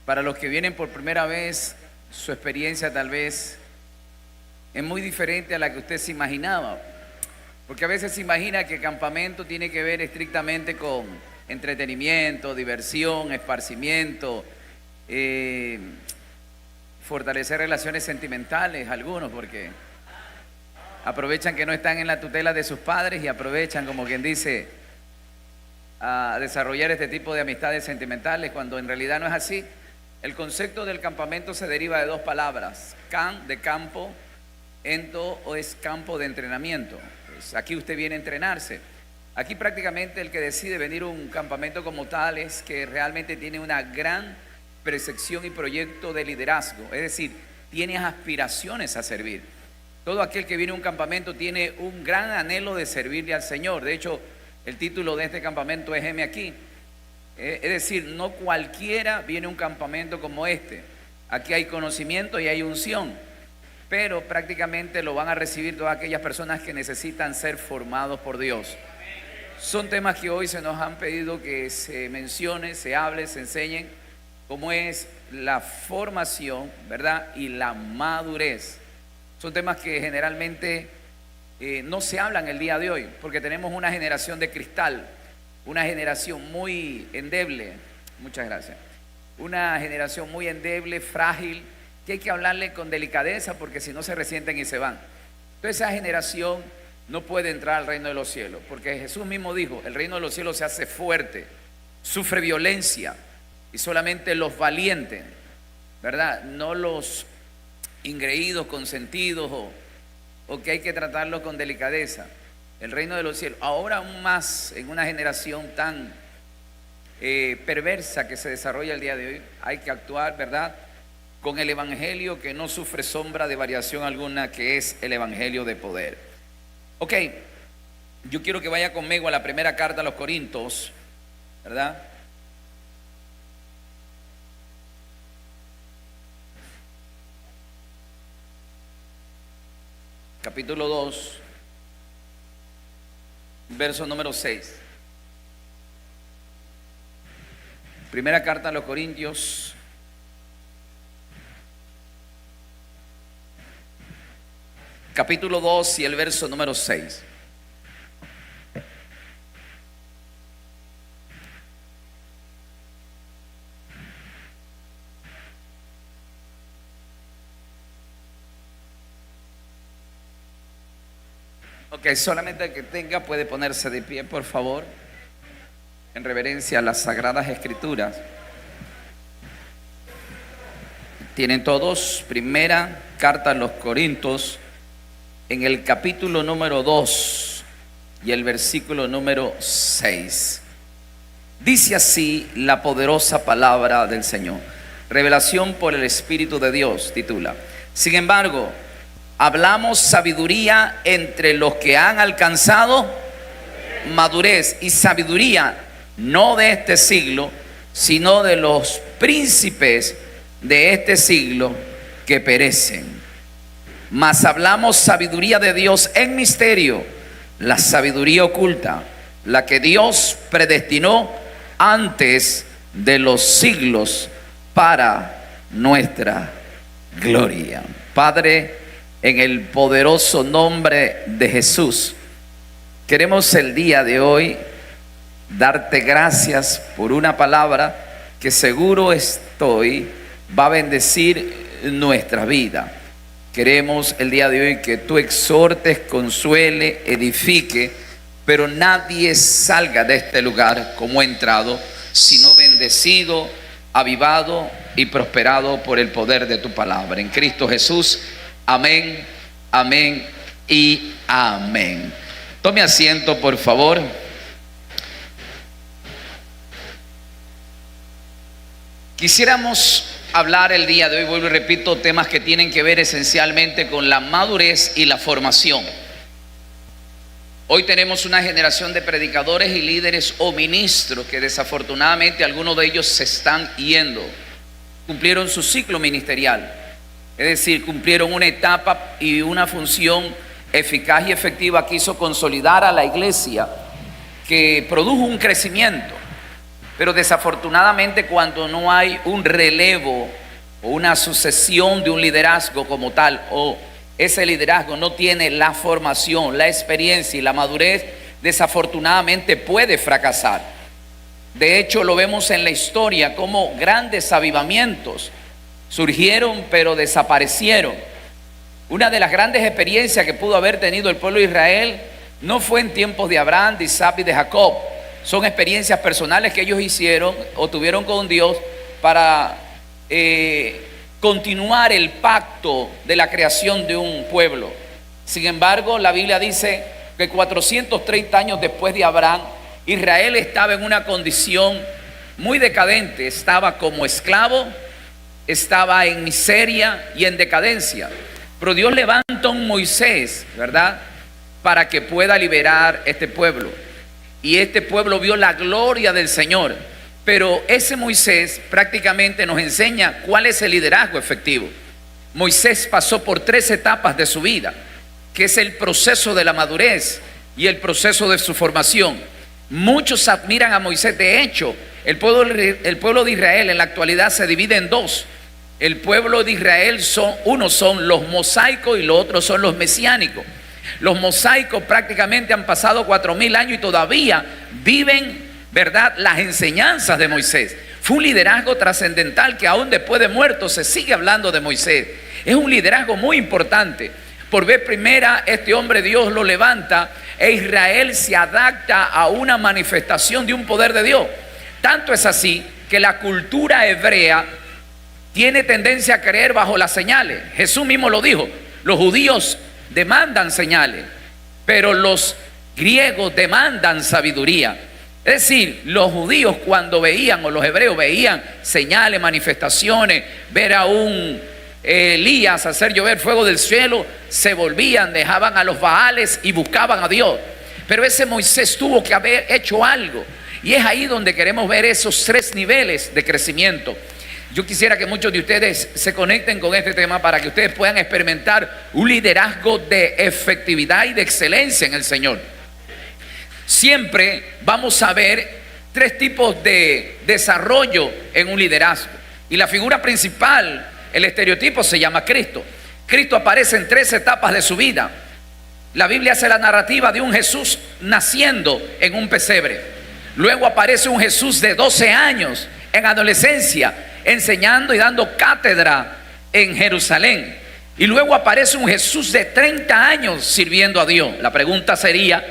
Para los que vienen por primera vez, su experiencia tal vez es muy diferente a la que usted se imaginaba. Porque a veces se imagina que campamento tiene que ver estrictamente con entretenimiento, diversión, esparcimiento, fortalecer relaciones sentimentales, algunos, porque aprovechan que no están en la tutela de sus padres y aprovechan, como quien dice, a desarrollar este tipo de amistades sentimentales, cuando en realidad no es así. El concepto del campamento se deriva de dos palabras: can, de campo, ento, o es campo de entrenamiento. Pues aquí usted viene a entrenarse. Aquí prácticamente el que decide venir a un campamento como tal es que realmente tiene una gran percepción y proyecto de liderazgo, es decir, tiene aspiraciones a servir. Todo aquel que viene a un campamento tiene un gran anhelo de servirle al Señor. De hecho, el título de este campamento es heme aquí. Es decir, no cualquiera viene a un campamento como este. Aquí hay conocimiento y hay unción, pero prácticamente lo van a recibir todas aquellas personas que necesitan ser formados por Dios. Son temas que hoy se nos han pedido que se mencione, se hable, se enseñen, como es la formación, ¿verdad? Y la madurez. Son temas que generalmente no se hablan el día de hoy, porque tenemos una generación de cristal, una generación muy endeble, muchas gracias, una generación muy endeble, frágil, que hay que hablarle con delicadeza, porque si no se resienten y se van. Entonces esa generación no puede entrar al reino de los cielos, porque Jesús mismo dijo: el reino de los cielos se hace fuerte, sufre violencia, y solamente los valientes, ¿verdad? No los ingreídos, consentidos, o que hay que tratarlo con delicadeza. El reino de los cielos, ahora aún más en una generación tan perversa que se desarrolla el día de hoy, hay que actuar, ¿verdad?, con el evangelio que no sufre sombra de variación alguna, que es el evangelio de poder. Ok, yo quiero que vaya conmigo a la primera carta a los Corintios, ¿verdad? Capítulo 2, verso número 6. Primera carta a los Corintios, capítulo 2 y el verso número 6. Ok, solamente el que tenga puede ponerse de pie, por favor, en reverencia a las Sagradas Escrituras. Tienen todos primera carta a los Corintios, en el capítulo número 2 y el versículo número 6. Dice así la poderosa palabra del Señor. Revelación por el Espíritu de Dios, titula. Sin embargo, hablamos sabiduría entre los que han alcanzado madurez, y sabiduría no de este siglo, sino de los príncipes de este siglo que perecen. Mas hablamos sabiduría de Dios en misterio, la sabiduría oculta, la que Dios predestinó antes de los siglos para nuestra gloria. Padre, en el poderoso nombre de Jesús, queremos el día de hoy darte gracias por una palabra que seguro estoy va a bendecir nuestra vida. Queremos el día de hoy que tú exhortes, consuele, edifique, pero nadie salga de este lugar como ha entrado, sino bendecido, avivado y prosperado por el poder de tu palabra. En Cristo Jesús, amén, amén y amén. Tome asiento, por favor. Quisiéramos hablar el día de hoy, vuelvo y repito, temas que tienen que ver esencialmente con la madurez y la formación. Hoy tenemos una generación de predicadores y líderes o ministros que desafortunadamente algunos de ellos se están yendo. Cumplieron su ciclo ministerial, es decir, cumplieron una etapa y una función eficaz y efectiva que hizo consolidar a la iglesia, que produjo un crecimiento. Pero desafortunadamente cuando no hay un relevo o una sucesión de un liderazgo como tal, o ese liderazgo no tiene la formación, la experiencia y la madurez, desafortunadamente puede fracasar. De hecho, lo vemos en la historia como grandes avivamientos surgieron pero desaparecieron. Una de las grandes experiencias que pudo haber tenido el pueblo de Israel no fue en tiempos de Abraham, de Isaac y de Jacob. Son experiencias personales que ellos hicieron o tuvieron con Dios para continuar el pacto de la creación de un pueblo. Sin embargo, la Biblia dice que 430 años después de Abraham, Israel estaba en una condición muy decadente. Estaba como esclavo, estaba en miseria y en decadencia. Pero Dios levanta a un Moisés, ¿verdad?, para que pueda liberar este pueblo. Y este pueblo vio la gloria del Señor. Pero ese Moisés prácticamente nos enseña cuál es el liderazgo efectivo. Moisés pasó por 3 etapas de su vida, que es el proceso de la madurez y el proceso de su formación. Muchos admiran a Moisés. De hecho, el pueblo de Israel en la actualidad se divide en 2. El pueblo de Israel unos son los mosaicos y los otros son los mesiánicos. Los mosaicos prácticamente han pasado 4000 años y todavía viven, ¿verdad?, las enseñanzas de Moisés. Fue un liderazgo trascendental que aún después de muerto se sigue hablando de Moisés. Es un liderazgo muy importante. Por vez primera, este hombre Dios lo levanta e Israel se adapta a una manifestación de un poder de Dios. Tanto es así que la cultura hebrea tiene tendencia a creer bajo las señales. Jesús mismo lo dijo: los judíos demandan señales, pero los griegos demandan sabiduría. Es decir, los judíos cuando veían, o los hebreos veían señales, manifestaciones, ver a un Elías hacer llover fuego del cielo, se volvían, dejaban a los Baales y buscaban a Dios. Pero ese Moisés tuvo que haber hecho algo, y es ahí donde queremos ver esos 3 niveles de crecimiento. Yo quisiera que muchos de ustedes se conecten con este tema para que ustedes puedan experimentar un liderazgo de efectividad y de excelencia en el Señor. Siempre vamos a ver 3 tipos de desarrollo en un liderazgo. Y la figura principal, el estereotipo, se llama Cristo. Cristo aparece en 3 etapas de su vida. La Biblia hace la narrativa de un Jesús naciendo en un pesebre. Luego aparece un Jesús de 12 años en adolescencia, enseñando y dando cátedra en Jerusalén. Y luego aparece un Jesús de 30 años sirviendo a Dios. La pregunta sería: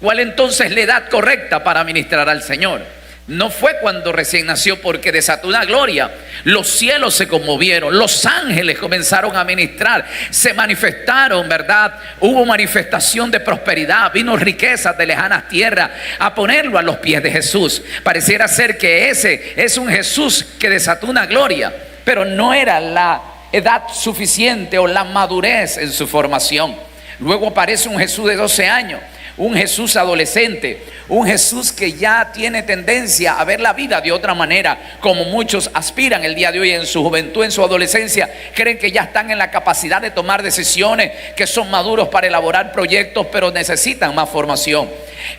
¿cuál entonces es la edad correcta para ministrar al Señor? No fue cuando recién nació, porque desató una gloria. Los cielos se conmovieron, los ángeles comenzaron a ministrar, se manifestaron, ¿verdad? Hubo manifestación de prosperidad, vino riquezas de lejanas tierras a ponerlo a los pies de Jesús. Pareciera ser que ese es un Jesús que desató una gloria, pero no era la edad suficiente o la madurez en su formación. Luego aparece un Jesús de 12 años. Un Jesús adolescente, un Jesús que ya tiene tendencia a ver la vida de otra manera, como muchos aspiran el día de hoy en su juventud, en su adolescencia, creen que ya están en la capacidad de tomar decisiones, que son maduros para elaborar proyectos, pero necesitan más formación.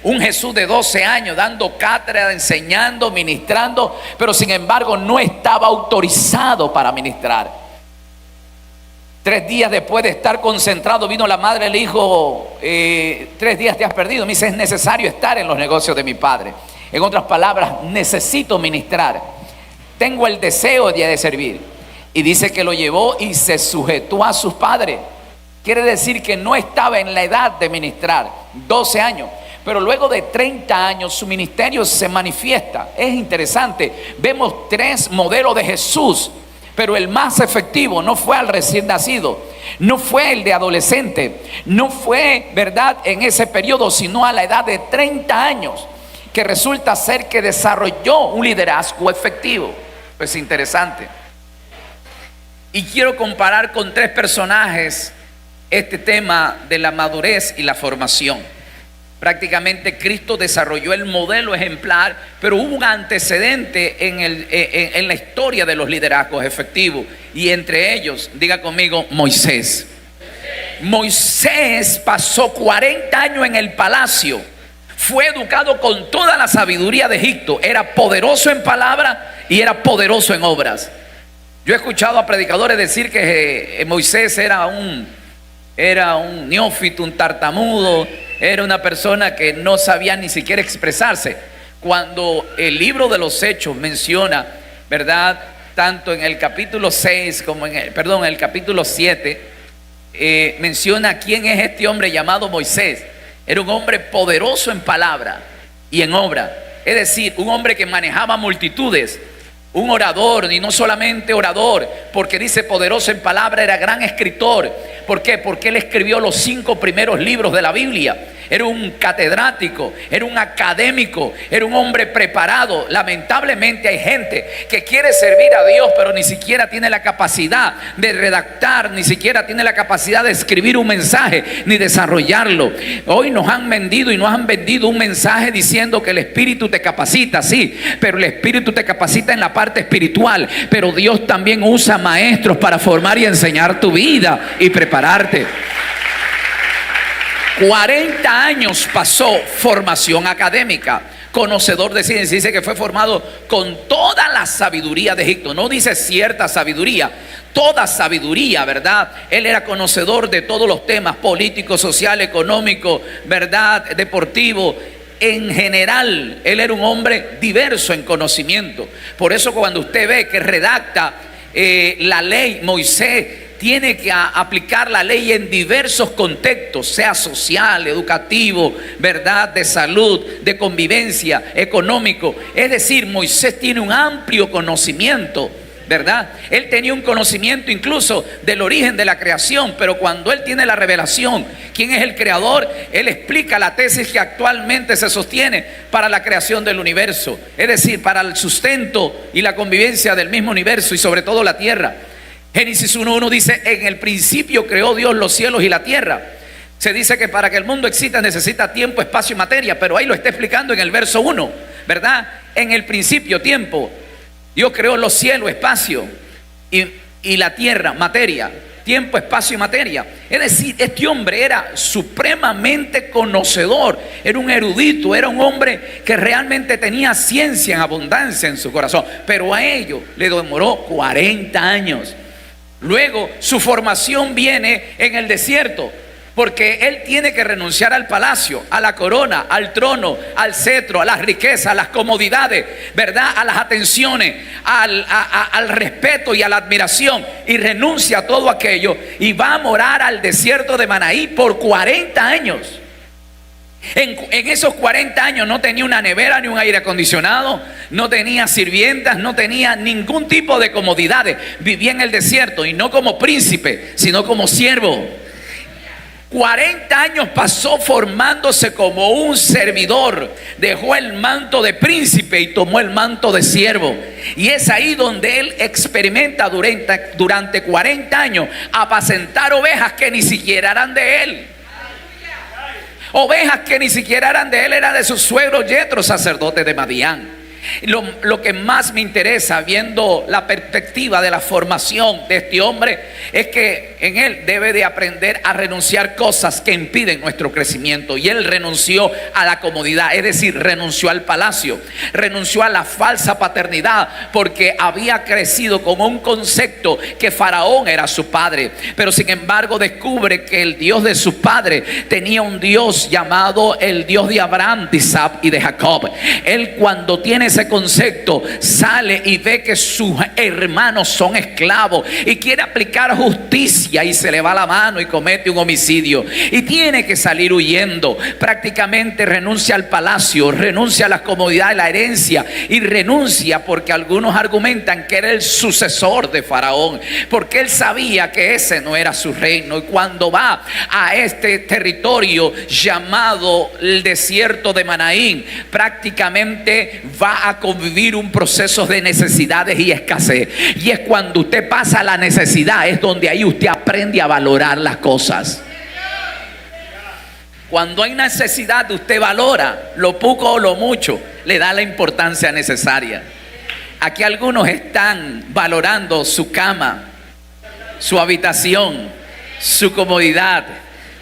Un Jesús de 12 años dando cátedra, enseñando, ministrando, pero sin embargo no estaba autorizado para ministrar. 3 días después de estar concentrado, vino la madre y le dijo: 3 días te has perdido. Me dice: es necesario estar en los negocios de mi padre. En otras palabras, necesito ministrar. Tengo el deseo de servir. Y dice que lo llevó y se sujetó a sus padres. Quiere decir que no estaba en la edad de ministrar, 12 años. Pero luego de 30 años su ministerio se manifiesta. Es interesante. Vemos 3 modelos de Jesús. Pero el más efectivo no fue al recién nacido, no fue el de adolescente, no fue, ¿verdad?, en ese periodo, sino a la edad de 30 años, que resulta ser que desarrolló un liderazgo efectivo. Es interesante. Y quiero comparar con 3 personajes este tema de la madurez y la formación. Prácticamente Cristo desarrolló el modelo ejemplar, pero hubo un antecedente en la historia de los liderazgos efectivos, y entre ellos, diga conmigo, Moisés. Moisés pasó 40 años en el palacio, fue educado con toda la sabiduría de Egipto. Era poderoso en palabra y era poderoso en obras. Yo he escuchado a predicadores decir que Moisés era un neófito, un tartamudo, era una persona que no sabía ni siquiera expresarse. Cuando el libro de los Hechos menciona, ¿verdad?, tanto en el capítulo 6 como en el capítulo 7, menciona quién es este hombre llamado Moisés. Era un hombre poderoso en palabra y en obra, es decir, un hombre que manejaba multitudes, un orador, y no solamente orador, porque dice poderoso en palabra, era gran escritor. ¿Por qué? Porque él escribió los 5 primeros libros de la Biblia. Era un catedrático, era un académico, era un hombre preparado. Lamentablemente hay gente que quiere servir a Dios, pero ni siquiera tiene la capacidad de redactar, ni siquiera tiene la capacidad de escribir un mensaje, ni desarrollarlo. Hoy nos han vendido y nos han vendido un mensaje diciendo que el Espíritu te capacita, sí, pero el Espíritu te capacita en la parte espiritual. Pero Dios también usa maestros para formar y enseñar tu vida y prepararte. 40 años pasó formación académica, conocedor de ciencia. Dice que fue formado con toda la sabiduría de Egipto. No dice cierta sabiduría, toda sabiduría, ¿verdad? Él era conocedor de todos los temas político, social, económico, ¿verdad?, deportivo. En general, él era un hombre diverso en conocimiento. Por eso cuando usted ve que redacta la ley, Moisés tiene que aplicar la ley en diversos contextos, sea social, educativo, ¿verdad?, de salud, de convivencia, económico. Es decir, Moisés tiene un amplio conocimiento, ¿verdad? Él tenía un conocimiento incluso del origen de la creación, pero cuando él tiene la revelación, ¿quién es el creador?, él explica la tesis que actualmente se sostiene para la creación del universo, es decir, para el sustento y la convivencia del mismo universo y sobre todo la tierra. Génesis 1:1 dice: en el principio creó Dios los cielos y la tierra. Se dice que para que el mundo exista necesita tiempo, espacio y materia, pero ahí lo está explicando en el verso 1, ¿verdad? En el principio, tiempo. Dios creó los cielos, espacio, y la tierra, materia. Tiempo, espacio y materia. Es decir, este hombre era supremamente conocedor, era un erudito, era un hombre que realmente tenía ciencia en abundancia en su corazón, pero a ello le demoró 40 años. Luego su formación viene en el desierto, porque él tiene que renunciar al palacio, a la corona, al trono, al cetro, a las riquezas, a las comodidades, ¿verdad?, a las atenciones, al respeto y a la admiración, y renuncia a todo aquello y va a morar al desierto de Manaí por 40 años. En esos 40 años no tenía una nevera ni un aire acondicionado, no tenía sirvientas, no tenía ningún tipo de comodidades. Vivía en el desierto, y no como príncipe, sino como siervo. 40 años pasó formándose como un servidor. Dejó el manto de príncipe y tomó el manto de siervo. Y es ahí donde él experimenta durante 40 años apacentar ovejas que ni siquiera eran de él. Ovejas que ni siquiera eran de él, era de su suegro Yetro, sacerdote de Madián. Lo que más me interesa, viendo la perspectiva de la formación de este hombre, es que en él debe de aprender a renunciar cosas que impiden nuestro crecimiento. Y él renunció a la comodidad, es decir, renunció al palacio, renunció a la falsa paternidad, porque había crecido con un concepto que Faraón era su padre. Pero sin embargo descubre que el Dios de su padre tenía un Dios llamado el Dios de Abraham, de Isaac y de Jacob. Él, cuando tiene ese concepto, sale y ve que sus hermanos son esclavos y quiere aplicar justicia, y se le va la mano y comete un homicidio y tiene que salir huyendo. Prácticamente renuncia al palacio, renuncia a las comodidades, la herencia, y renuncia porque algunos argumentan que era el sucesor de Faraón, porque él sabía que ese no era su reino. Y cuando va a este territorio llamado el desierto de Manaín, prácticamente va a convivir un proceso de necesidades y escasez. Y es cuando usted pasa la necesidad, es donde ahí usted aprende a valorar las cosas. Cuando hay necesidad, usted valora lo poco o lo mucho, le da la importancia necesaria. Aquí algunos están valorando su cama, su habitación, su comodidad,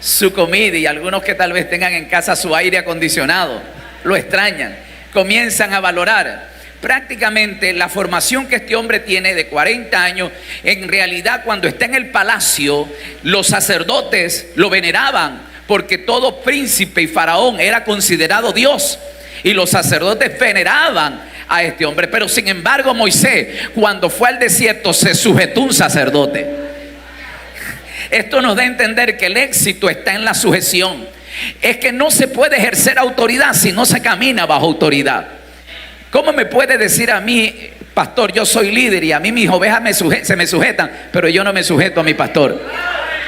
su comida, y algunos que tal vez tengan en casa su aire acondicionado, lo extrañan, comienzan a valorar. Prácticamente la formación que este hombre tiene de 40 años, en realidad cuando está en el palacio, los sacerdotes lo veneraban, porque todo príncipe y faraón era considerado Dios, y los sacerdotes veneraban a este hombre. Pero sin embargo Moisés, cuando fue al desierto, se sujetó un sacerdote. Esto nos da a entender que el éxito está en la sujeción. Es que no se puede ejercer autoridad si no se camina bajo autoridad. ¿Cómo me puede decir a mí, pastor, yo soy líder y a mí mis ovejas se me sujetan, pero yo no me sujeto a mi pastor?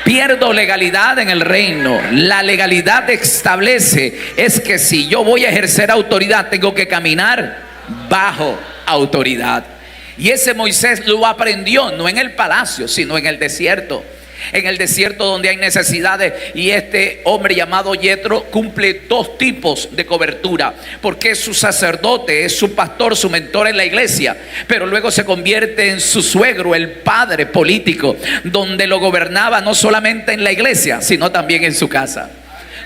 Pierdo legalidad en el reino. La legalidad establece es que si yo voy a ejercer autoridad, tengo que caminar bajo autoridad. Y ese Moisés lo aprendió no en el palacio, sino en el desierto. En el desierto donde hay necesidades, y este hombre llamado Yetro cumple dos tipos de cobertura, porque es su sacerdote, es su pastor, su mentor en la iglesia, pero luego se convierte en su suegro, el padre político, donde lo gobernaba no solamente en la iglesia, sino también en su casa.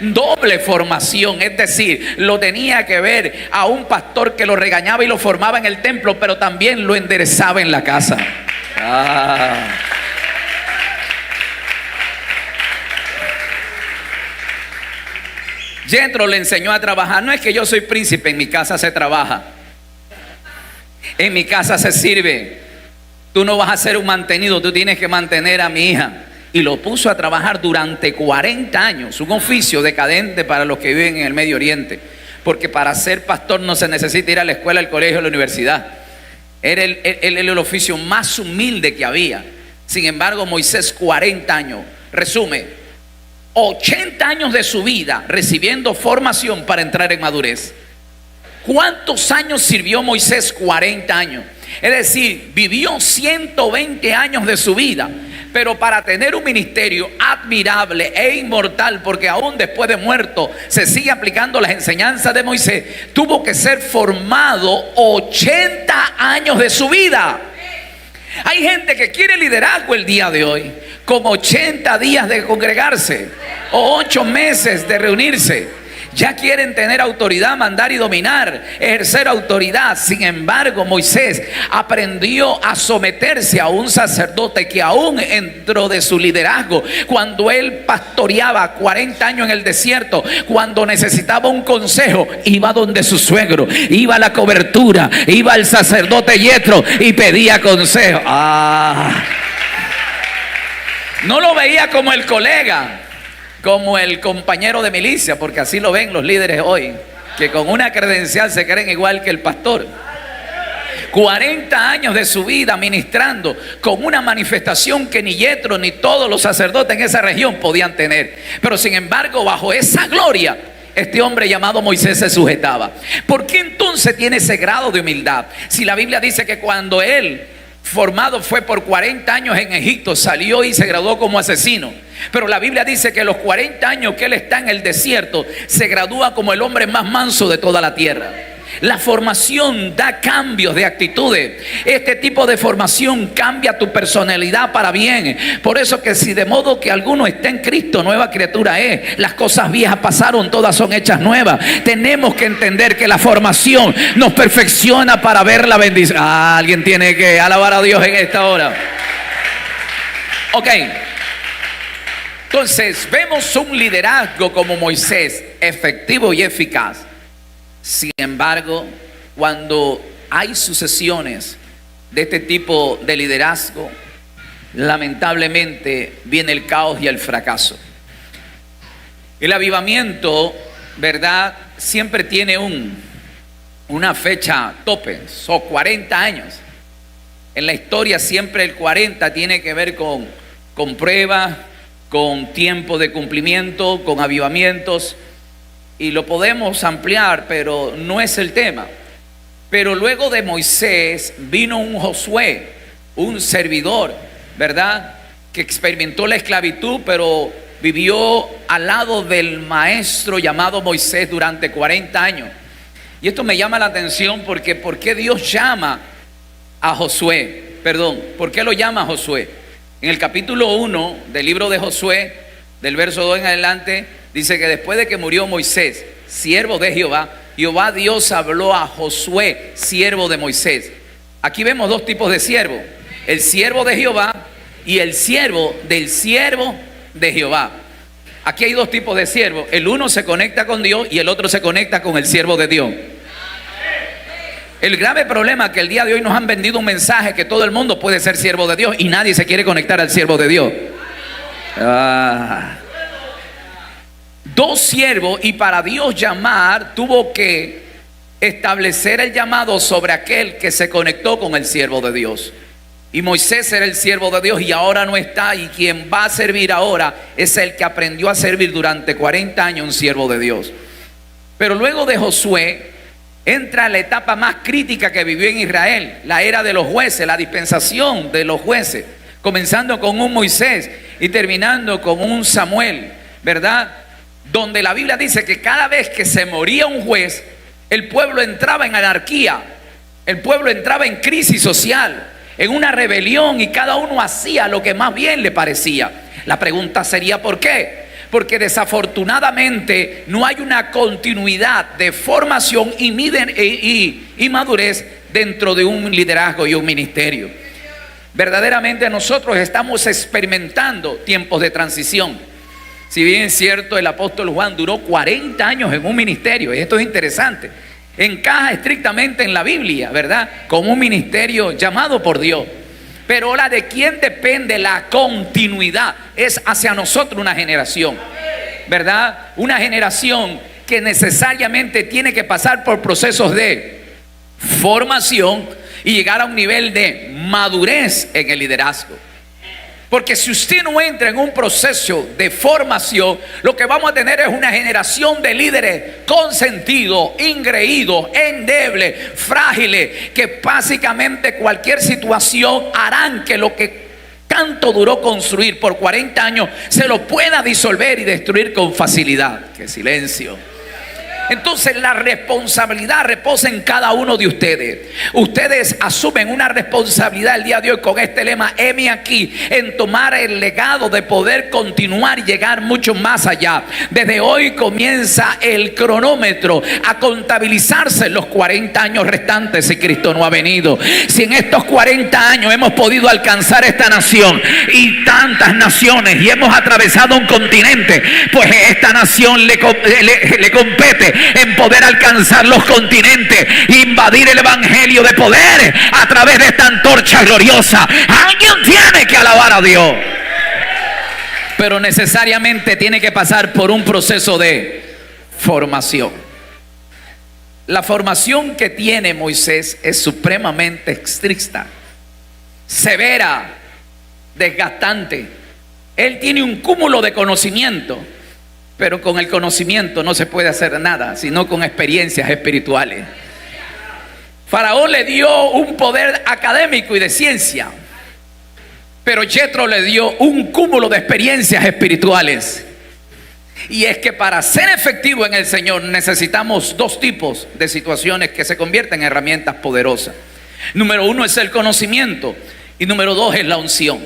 Doble formación, es decir, lo tenía que ver a un pastor que lo regañaba y lo formaba en el templo, pero también lo enderezaba en la casa. Yetro le enseñó a trabajar. No es que yo soy príncipe, en mi casa se trabaja, en mi casa se sirve. Tú no vas a ser un mantenido, tú tienes que mantener a mi hija. Y lo puso a trabajar durante 40 años, un oficio decadente para los que viven en el Medio Oriente, porque para ser pastor no se necesita ir a la escuela, al colegio, a la universidad. Era el oficio más humilde que había. Sin embargo, Moisés, 40 años, resume, 80 años de su vida recibiendo formación para entrar en madurez. ¿Cuántos años sirvió Moisés? 40 años. Es decir, vivió 120 años de su vida, pero para tener un ministerio admirable e inmortal, porque aún después de muerto se sigue aplicando las enseñanzas de Moisés, tuvo que ser formado 80 años de su vida. Hay gente que quiere liderazgo el día de hoy, con 80 días de congregarse o 8 meses de reunirse. Ya quieren tener autoridad, mandar y dominar, ejercer autoridad. Sin embargo, Moisés aprendió a someterse a un sacerdote que aún entró de su liderazgo. Cuando él pastoreaba 40 años en el desierto, cuando necesitaba un consejo, iba donde su suegro, iba a la cobertura, iba al sacerdote Yetro y pedía consejo. No lo veía como el colega, como el compañero de milicia, porque así lo ven los líderes hoy, que con una credencial se creen igual que el pastor. 40 años de su vida ministrando, con una manifestación que ni Yetro ni todos los sacerdotes en esa región podían tener. Pero sin embargo, bajo esa gloria, este hombre llamado Moisés se sujetaba. ¿Por qué entonces tiene ese grado de humildad? Si la Biblia dice que cuando él, formado fue por 40 años en Egipto, salió y se graduó como asesino. Pero la Biblia dice que los 40 años que él está en el desierto, se gradúa como el hombre más manso de toda la tierra. La formación da cambios de actitudes. Este tipo de formación cambia tu personalidad para bien. Por eso que si de modo que alguno está en Cristo, nueva criatura es. Las cosas viejas pasaron, todas son hechas nuevas. Tenemos que entender que la formación nos perfecciona para ver la bendición. Alguien tiene que alabar a Dios en esta hora. Ok. Entonces vemos un liderazgo como Moisés, efectivo y eficaz. Sin embargo, cuando hay sucesiones de este tipo de liderazgo, lamentablemente viene el caos y el fracaso. El avivamiento, ¿verdad?, siempre tiene una fecha tope, son 40 años. En la historia siempre el 40 tiene que ver con pruebas, con tiempo de cumplimiento, con avivamientos, y lo podemos ampliar, pero no es el tema. Pero luego de Moisés vino un Josué, un servidor, ¿verdad?, que experimentó la esclavitud, pero vivió al lado del maestro llamado Moisés durante 40 años. Y esto me llama la atención porque ¿por qué Dios llama a Josué? ¿Por qué lo llama a Josué? En el capítulo 1 del libro de Josué del verso 2 en adelante, dice que después de que murió Moisés, siervo de Jehová, Jehová Dios habló a Josué, siervo de Moisés. Aquí vemos dos tipos de siervo: el siervo de Jehová y el siervo del siervo de Jehová. Aquí hay dos tipos de siervos. El uno se conecta con Dios y el otro se conecta con el siervo de Dios. El grave problema es que el día de hoy nos han vendido un mensaje que todo el mundo puede ser siervo de Dios y nadie se quiere conectar al siervo de Dios. Dos siervos, y para Dios llamar tuvo que establecer el llamado sobre aquel que se conectó con el siervo de Dios. Y Moisés era el siervo de Dios y ahora no está, y quien va a servir ahora es el que aprendió a servir durante 40 años, un siervo de Dios. Pero luego de Josué entra la etapa más crítica que vivió en Israel, la era de los jueces, la dispensación de los jueces, comenzando con un Moisés y terminando con un Samuel, ¿verdad? Donde la Biblia dice que cada vez que se moría un juez, el pueblo entraba en anarquía, el pueblo entraba en crisis social, en una rebelión, y cada uno hacía lo que más bien le parecía. La pregunta sería ¿por qué? Porque desafortunadamente no hay una continuidad de formación y madurez dentro de un liderazgo y un ministerio. Verdaderamente nosotros estamos experimentando tiempos de transición. Si bien es cierto, el apóstol Juan duró 40 años en un ministerio, y esto es interesante, encaja estrictamente en la Biblia, ¿verdad? Como un ministerio llamado por Dios. Pero ahora, ¿de quién depende la continuidad? Es hacia nosotros una generación, ¿verdad? Una generación que necesariamente tiene que pasar por procesos de formación y llegar a un nivel de madurez en el liderazgo. Porque si usted no entra en un proceso de formación, lo que vamos a tener es una generación de líderes consentidos, ingreídos, endebles, frágiles, que básicamente cualquier situación harán que lo que tanto duró construir por 40 años se lo pueda disolver y destruir con facilidad. ¡Qué silencio! Entonces la responsabilidad reposa en cada uno de ustedes. Ustedes asumen una responsabilidad el día de hoy con este lema: heme aquí, en tomar el legado de poder continuar y llegar mucho más allá. Desde hoy comienza el cronómetro a contabilizarse los 40 años restantes si Cristo no ha venido. Si en estos 40 años hemos podido alcanzar esta nación y tantas naciones y hemos atravesado un continente, pues a esta nación le compete en poder alcanzar los continentes, invadir el evangelio de poder a través de esta antorcha gloriosa. Alguien tiene que alabar a Dios, pero necesariamente tiene que pasar por un proceso de formación. La formación que tiene Moisés es supremamente estricta, severa, desgastante. Él tiene un cúmulo de conocimiento, pero con el conocimiento no se puede hacer nada, sino con experiencias espirituales. Faraón le dio un poder académico y de ciencia, pero Jethro le dio un cúmulo de experiencias espirituales. Y es que para ser efectivo en el Señor necesitamos dos tipos de situaciones que se convierten en herramientas poderosas. Número uno es el conocimiento, y número dos es la unción.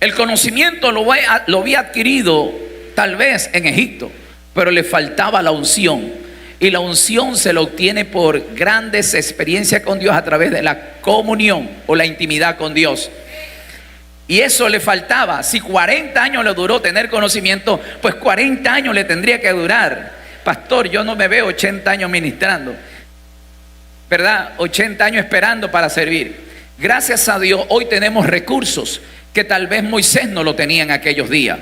El conocimiento lo había adquirido tal vez en Egipto, pero le faltaba la unción. Y la unción se la obtiene por grandes experiencias con Dios a través de la comunión o la intimidad con Dios. Y eso le faltaba. Si 40 años le duró tener conocimiento, pues 40 años le tendría que durar. Pastor, yo no me veo 80 años ministrando, ¿verdad? 80 años esperando para servir. Gracias a Dios hoy tenemos recursos que tal vez Moisés no lo tenía en aquellos días.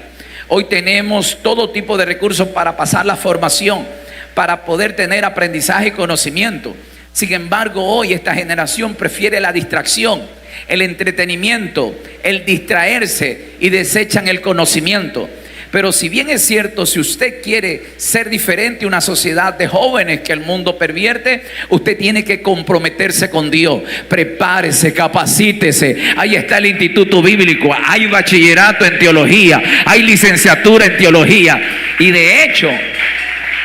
Hoy tenemos todo tipo de recursos para pasar la formación, para poder tener aprendizaje y conocimiento. Sin embargo, hoy esta generación prefiere la distracción, el entretenimiento, el distraerse, y desechan el conocimiento. Pero si bien es cierto, si usted quiere ser diferente a una sociedad de jóvenes que el mundo pervierte, usted tiene que comprometerse con Dios. Prepárese, capacítese. Ahí está el Instituto Bíblico, hay bachillerato en teología, hay licenciatura en teología. Y de hecho,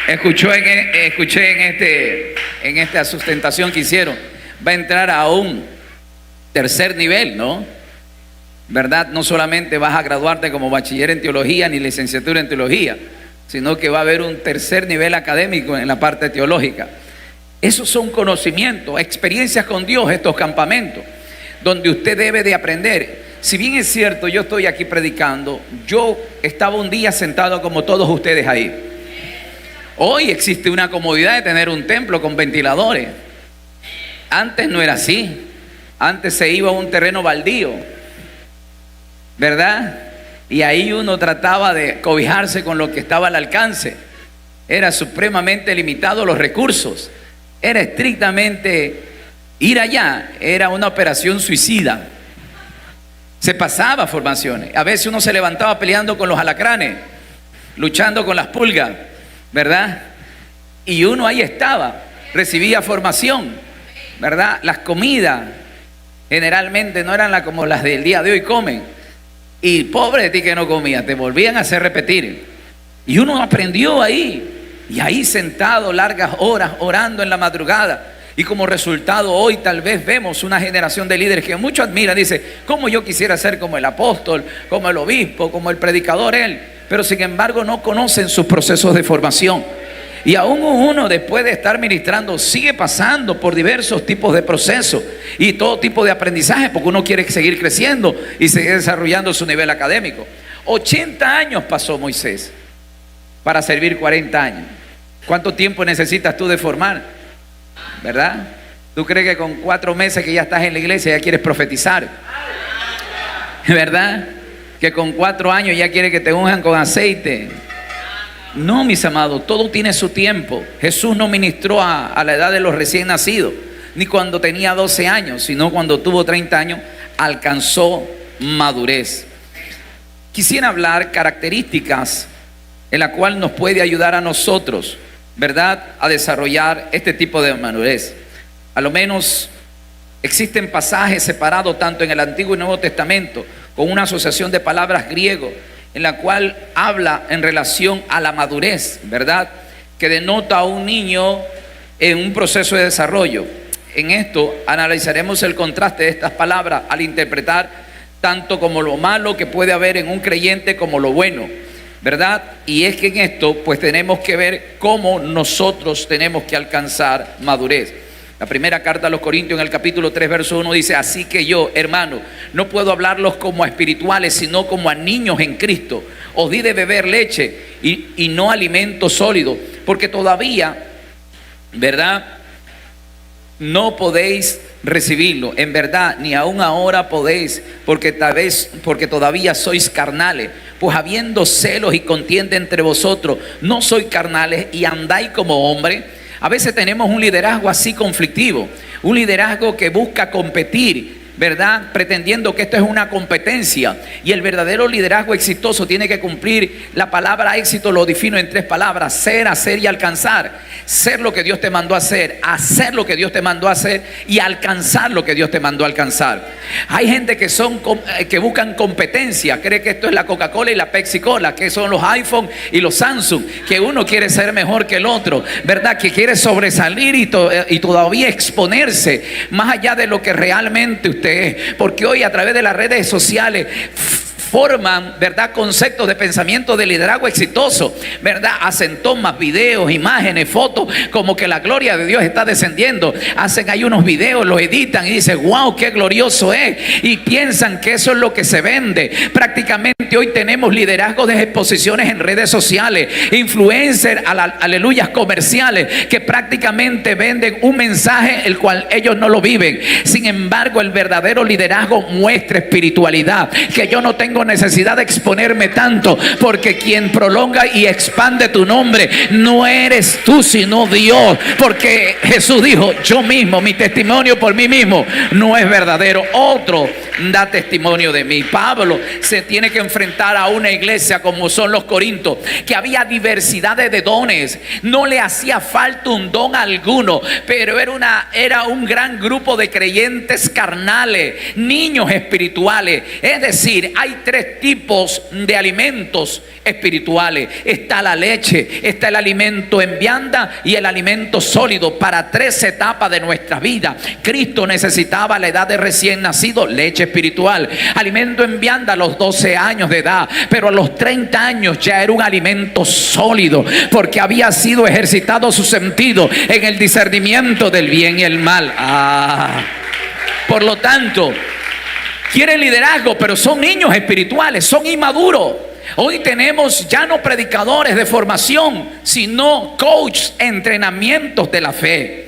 escuché en esta sustentación que hicieron, va a entrar a un tercer nivel, ¿no? ¿verdad? No solamente vas a graduarte como bachiller en teología ni licenciatura en teología, sino que va a haber un tercer nivel académico en la parte teológica. Esos son conocimientos, experiencias con Dios, estos campamentos, donde usted debe de aprender. Si bien es cierto, yo estoy aquí predicando, yo estaba un día sentado como todos ustedes ahí. Hoy existe una comodidad de tener un templo con ventiladores. Antes no era así. Antes se iba a un terreno baldío, ¿verdad? Y ahí uno trataba de cobijarse con lo que estaba al alcance. Era supremamente limitado los recursos. Era estrictamente ir allá. Era una operación suicida. Se pasaba formaciones. A veces uno se levantaba peleando con los alacranes, luchando con las pulgas, ¿verdad? Y uno ahí estaba, recibía formación, ¿verdad? Las comidas generalmente no eran como las del día de hoy comen. Y pobre de ti que no comías, te volvían a hacer repetir. Y uno aprendió ahí. Y ahí sentado largas horas orando en la madrugada. Y como resultado hoy tal vez vemos una generación de líderes que mucho admiran. Dice, ¿cómo yo quisiera ser como el apóstol, como el obispo, como el predicador él? Pero sin embargo no conocen sus procesos de formación. Y aún uno, después de estar ministrando, sigue pasando por diversos tipos de procesos y todo tipo de aprendizaje, porque uno quiere seguir creciendo y seguir desarrollando su nivel académico. 80 años pasó Moisés para servir 40 años. ¿Cuánto tiempo necesitas tú de formar? ¿Verdad? ¿Tú crees que con 4 meses que ya estás en la iglesia ya quieres profetizar? ¿Verdad? Que con 4 años ya quieres que te unjan con aceite. No, mis amados, todo tiene su tiempo. Jesús no ministró a la edad de los recién nacidos, ni cuando tenía 12 años, sino cuando tuvo 30 años, alcanzó madurez. Quisiera hablar características en la cual nos puede ayudar a nosotros, ¿verdad?, a desarrollar este tipo de madurez. A lo menos existen pasajes separados tanto en el Antiguo y Nuevo Testamento con una asociación de palabras griego en la cual habla en relación a la madurez, ¿verdad?, que denota a un niño en un proceso de desarrollo. En esto analizaremos el contraste de estas palabras al interpretar tanto como lo malo que puede haber en un creyente como lo bueno, ¿verdad? Y es que en esto pues tenemos que ver cómo nosotros tenemos que alcanzar madurez. La primera carta a los Corintios en el capítulo 3 verso 1 dice, así que yo, hermano, no puedo hablarlos como a espirituales, sino como a niños en Cristo. Os di de beber leche y no alimento sólido, porque todavía, ¿verdad?, no podéis recibirlo. En verdad, ni aún ahora podéis, porque todavía sois carnales. Pues habiendo celos y contienda entre vosotros, no sois carnales y andáis como hombres. A veces tenemos un liderazgo así conflictivo, un liderazgo que busca competir, ¿verdad?, pretendiendo que esto es una competencia. Y el verdadero liderazgo exitoso tiene que cumplir la palabra éxito. Lo defino en 3 palabras: ser, hacer y alcanzar. Ser lo que Dios te mandó a hacer lo que Dios te mandó a hacer y alcanzar lo que Dios te mandó a alcanzar. Hay gente que buscan competencia, cree que esto es la Coca-Cola y la Pepsi-Cola, que son los iPhone y los Samsung, que uno quiere ser mejor que el otro, ¿verdad?, que quiere sobresalir y todavía exponerse más allá de lo que realmente usted es, porque hoy a través de las redes sociales forman, ¿verdad?, conceptos de pensamiento de liderazgo exitoso, ¿verdad? Hacen tomas, videos, imágenes, fotos, como que la gloria de Dios está descendiendo. Hacen ahí unos videos, los editan y dicen, wow, qué glorioso es. Y piensan que eso es lo que se vende. Prácticamente hoy tenemos liderazgo de exposiciones en redes sociales, influencers, aleluyas, comerciales, que prácticamente venden un mensaje el cual ellos no lo viven. Sin embargo, el verdadero liderazgo muestra espiritualidad, que yo no tengo necesidad de exponerme tanto, porque quien prolonga y expande tu nombre no eres tú sino Dios, porque Jesús dijo, yo mismo, mi testimonio por mí mismo no es verdadero, otro da testimonio de mí. Pablo se tiene que enfrentar a una iglesia como son los Corintios, que había diversidad de dones, no le hacía falta un don alguno, pero era un gran grupo de creyentes carnales, niños espirituales. Es decir, hay tres tipos de alimentos espirituales. Está la leche, está el alimento en vianda y el alimento sólido para tres etapas de nuestra vida. Cristo necesitaba a la edad de recién nacido leche espiritual, alimento en vianda a los 12 años de edad, pero a los 30 años ya era un alimento sólido, porque había sido ejercitado su sentido en el discernimiento del bien y el mal. Por lo tanto, quieren liderazgo, pero son niños espirituales, son inmaduros. Hoy tenemos ya no predicadores de formación, sino coaches, entrenamientos de la fe,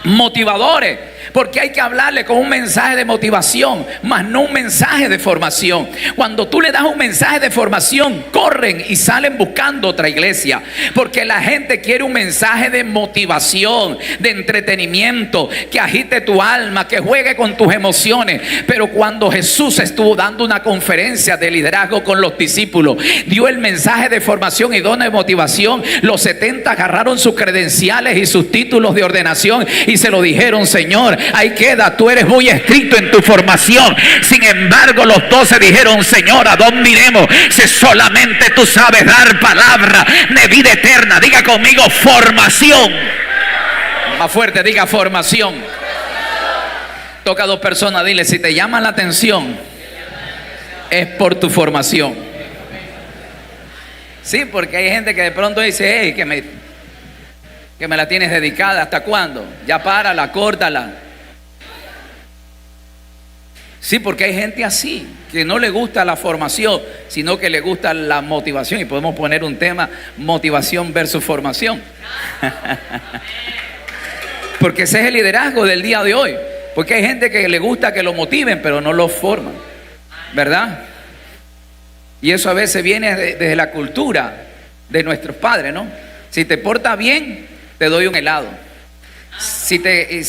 motivadores, porque hay que hablarle con un mensaje de motivación, más no un mensaje de formación. Cuando tú le das un mensaje de formación, corren y salen buscando otra iglesia, porque la gente quiere un mensaje de motivación, de entretenimiento, que agite tu alma, que juegue con tus emociones. Pero cuando Jesús estuvo dando una conferencia de liderazgo con los discípulos, dio el mensaje de formación y dones de motivación. Los 70 agarraron sus credenciales y sus títulos de ordenación y se lo dijeron: Señor, ahí queda, tú eres muy estricto en tu formación. Sin embargo, los 12 dijeron: Señor, ¿a dónde iremos si solamente tú sabes dar palabra de vida eterna? Diga conmigo: formación. Más fuerte, diga: formación. Toca a dos personas, dile: si te llama la atención, es por tu formación. Sí, porque hay gente que de pronto dice: hey, que me la tienes dedicada, ¿hasta cuándo? Ya párala, córtala. Sí, porque hay gente así, que no le gusta la formación, sino que le gusta la motivación. Y podemos poner un tema: motivación versus formación. Porque ese es el liderazgo del día de hoy. Porque hay gente que le gusta que lo motiven, pero no lo forman, ¿verdad? Y eso a veces viene desde la cultura de nuestros padres, ¿no? Si te portas bien, te doy un helado. Si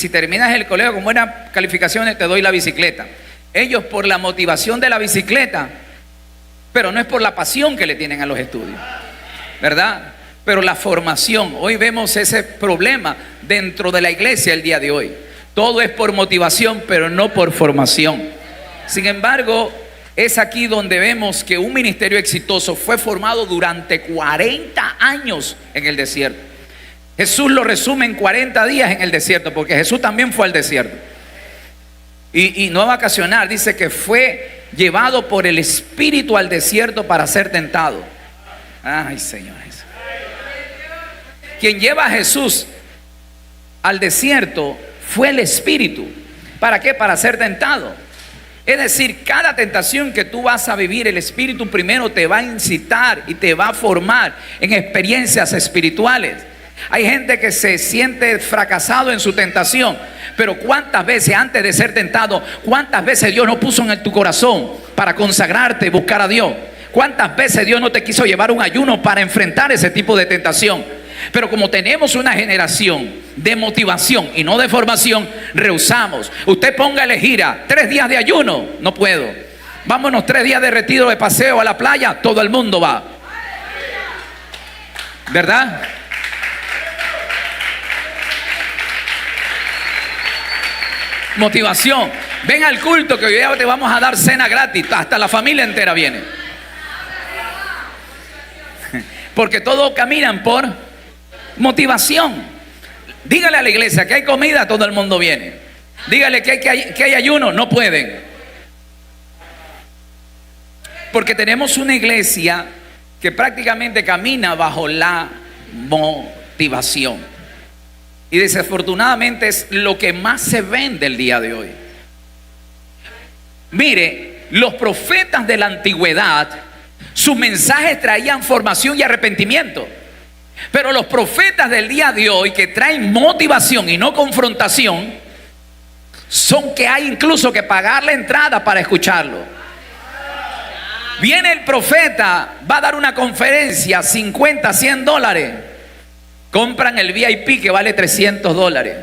terminas el colegio con buenas calificaciones, te doy la bicicleta. Ellos por la motivación de la bicicleta, pero no es por la pasión que le tienen a los estudios, ¿verdad? Pero la formación, hoy vemos ese problema dentro de la iglesia el día de hoy. Todo es por motivación, pero no por formación. Sin embargo, es aquí donde vemos que un ministerio exitoso fue formado durante 40 años en el desierto. Jesús lo resume en 40 días en el desierto, porque Jesús también fue al desierto. Y no a vacacionar, dice que fue llevado por el Espíritu al desierto para ser tentado. Ay, señores. Quien lleva a Jesús al desierto fue el Espíritu. ¿Para qué? Para ser tentado. Es decir, cada tentación que tú vas a vivir, el Espíritu primero te va a incitar y te va a formar en experiencias espirituales. Hay gente que se siente fracasado en su tentación, pero ¿cuántas veces antes de ser tentado, cuántas veces Dios no puso en tu corazón para consagrarte y buscar a Dios? ¿Cuántas veces Dios no te quiso llevar un ayuno para enfrentar ese tipo de tentación? Pero como tenemos una generación de motivación y no de formación, rehusamos. Usted póngale gira, 3 días de ayuno, no puedo. Vámonos 3 días de retiro, de paseo a la playa, todo el mundo va, ¿verdad? Motivación. Ven al culto que hoy día te vamos a dar cena gratis. Hasta la familia entera viene. Porque todos caminan por motivación. Dígale a la iglesia que hay comida, todo el mundo viene. Dígale que hay ayuno, no pueden. Porque tenemos una iglesia que prácticamente camina bajo la motivación. Y desafortunadamente es lo que más se vende el día de hoy. Mire, los profetas de la antigüedad, sus mensajes traían formación y arrepentimiento. Pero los profetas del día de hoy, que traen motivación y no confrontación, son que hay incluso que pagar la entrada para escucharlo. Viene el profeta, va a dar una conferencia, 50, $100. Compran el VIP que vale $300.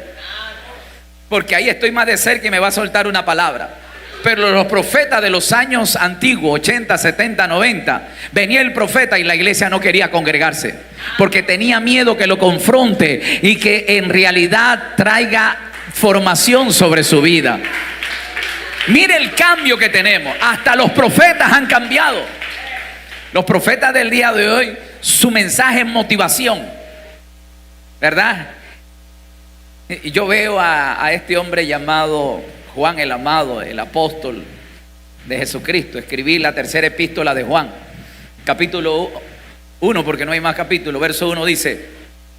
Porque ahí estoy más de cerca y me va a soltar una palabra. Pero los profetas de los años antiguos, 80, 70, 90, venía el profeta y la iglesia no quería congregarse, porque tenía miedo que lo confronte y que en realidad traiga formación sobre su vida. Mire el cambio que tenemos. Hasta los profetas han cambiado. Los profetas del día de hoy, su mensaje es motivación, ¿verdad? Y yo veo a este hombre llamado Juan el Amado, el apóstol de Jesucristo. Escribí la tercera epístola de Juan, capítulo 1, porque no hay más capítulo. Verso 1 dice: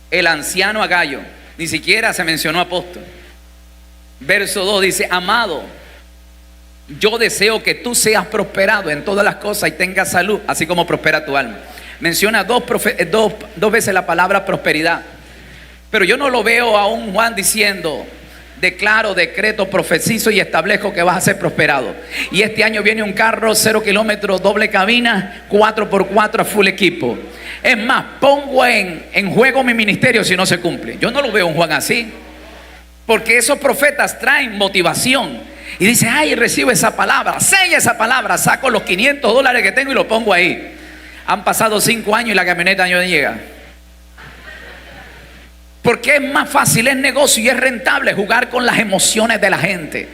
el anciano Agayo, ni siquiera se mencionó apóstol. Verso 2 dice: amado, yo deseo que tú seas prosperado en todas las cosas y tengas salud, así como prospera tu alma. Menciona dos veces la palabra prosperidad. Pero yo no lo veo a un Juan diciendo: declaro, decreto, profetizo y establezco que vas a ser prosperado. Y este año viene un carro 0 kilómetros, doble cabina, 4x4 a full equipo. Es más, pongo en juego mi ministerio si no se cumple. Yo no lo veo a un Juan así. Porque esos profetas traen motivación. Y dice: ay, recibo esa palabra, sella esa palabra, saco los $500 que tengo y lo pongo ahí. Han pasado 5 años y la camioneta no llega. Porque es más fácil, es negocio y es rentable jugar con las emociones de la gente.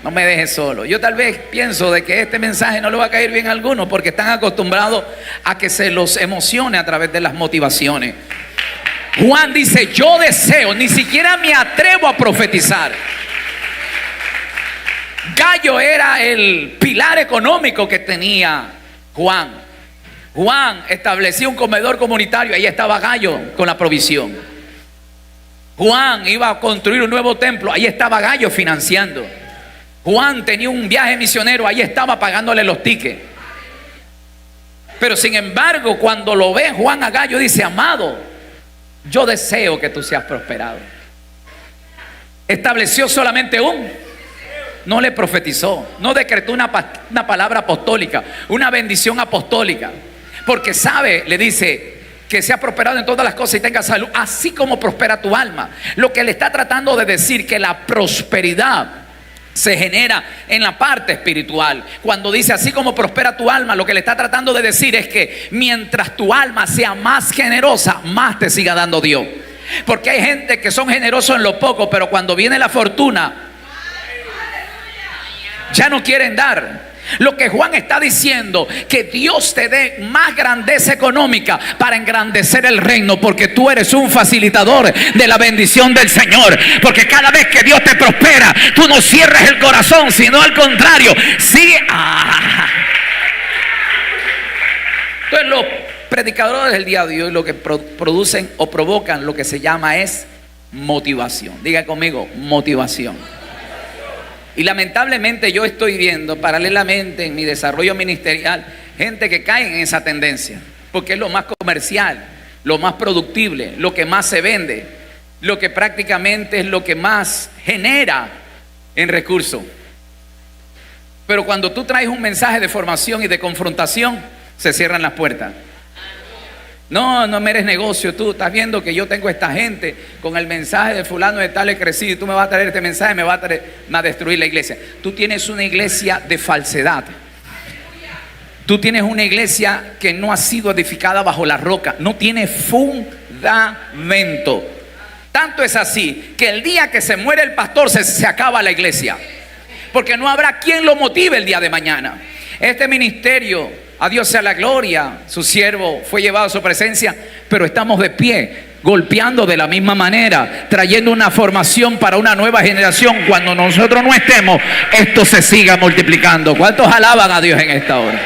No me dejes solo. Yo tal vez pienso de que este mensaje no le va a caer bien a algunos, porque están acostumbrados a que se los emocione a través de las motivaciones. Juan dice: yo deseo, ni siquiera me atrevo a profetizar. Gallo era el pilar económico que tenía Juan. Juan establecía un comedor comunitario, ahí estaba Gallo con la provisión. Juan iba a construir un nuevo templo, ahí estaba Gallo financiando. Juan tenía un viaje misionero, ahí estaba pagándole los tickets. Pero sin embargo, cuando lo ve Juan a Gallo, dice: amado, yo deseo que tú seas prosperado. Estableció solamente no le profetizó, no decretó una palabra apostólica, una bendición apostólica. Porque sabe, le dice, que sea prosperado en todas las cosas y tenga salud, así como prospera tu alma. Lo que le está tratando de decir, que la prosperidad se genera en la parte espiritual. Cuando dice así como prospera tu alma, lo que le está tratando de decir es que mientras tu alma sea más generosa, más te siga dando Dios. Porque hay gente que son generosos en lo poco, pero cuando viene la fortuna ya no quieren dar. Lo que Juan está diciendo, que Dios te dé más grandeza económica para engrandecer el reino, porque tú eres un facilitador de la bendición del Señor. Porque cada vez que Dios te prospera, tú no cierres el corazón, sino al contrario, sigue. Entonces los predicadores del día de hoy lo que producen o provocan lo que se llama es motivación. Diga conmigo: motivación. Y lamentablemente yo estoy viendo paralelamente en mi desarrollo ministerial gente que cae en esa tendencia, porque es lo más comercial, lo más productible, lo que más se vende, lo que prácticamente es lo que más genera en recursos. Pero cuando tú traes un mensaje de formación y de confrontación, se cierran las puertas. No me eres negocio, tú estás viendo que yo tengo esta gente con el mensaje de fulano de tal he crecido y tú me vas a traer este mensaje, me vas a destruir la iglesia. Tú tienes una iglesia de falsedad. Tú tienes una iglesia que no ha sido edificada bajo la roca, no tiene fundamento. Tanto es así que el día que se muere el pastor se acaba la iglesia, porque no habrá quien lo motive el día de mañana. Este ministerio, a Dios sea la gloria, su siervo fue llevado a su presencia, pero estamos de pie, golpeando de la misma manera, trayendo una formación para una nueva generación. Cuando nosotros no estemos, esto se siga multiplicando. ¿Cuántos alaban a Dios en esta hora?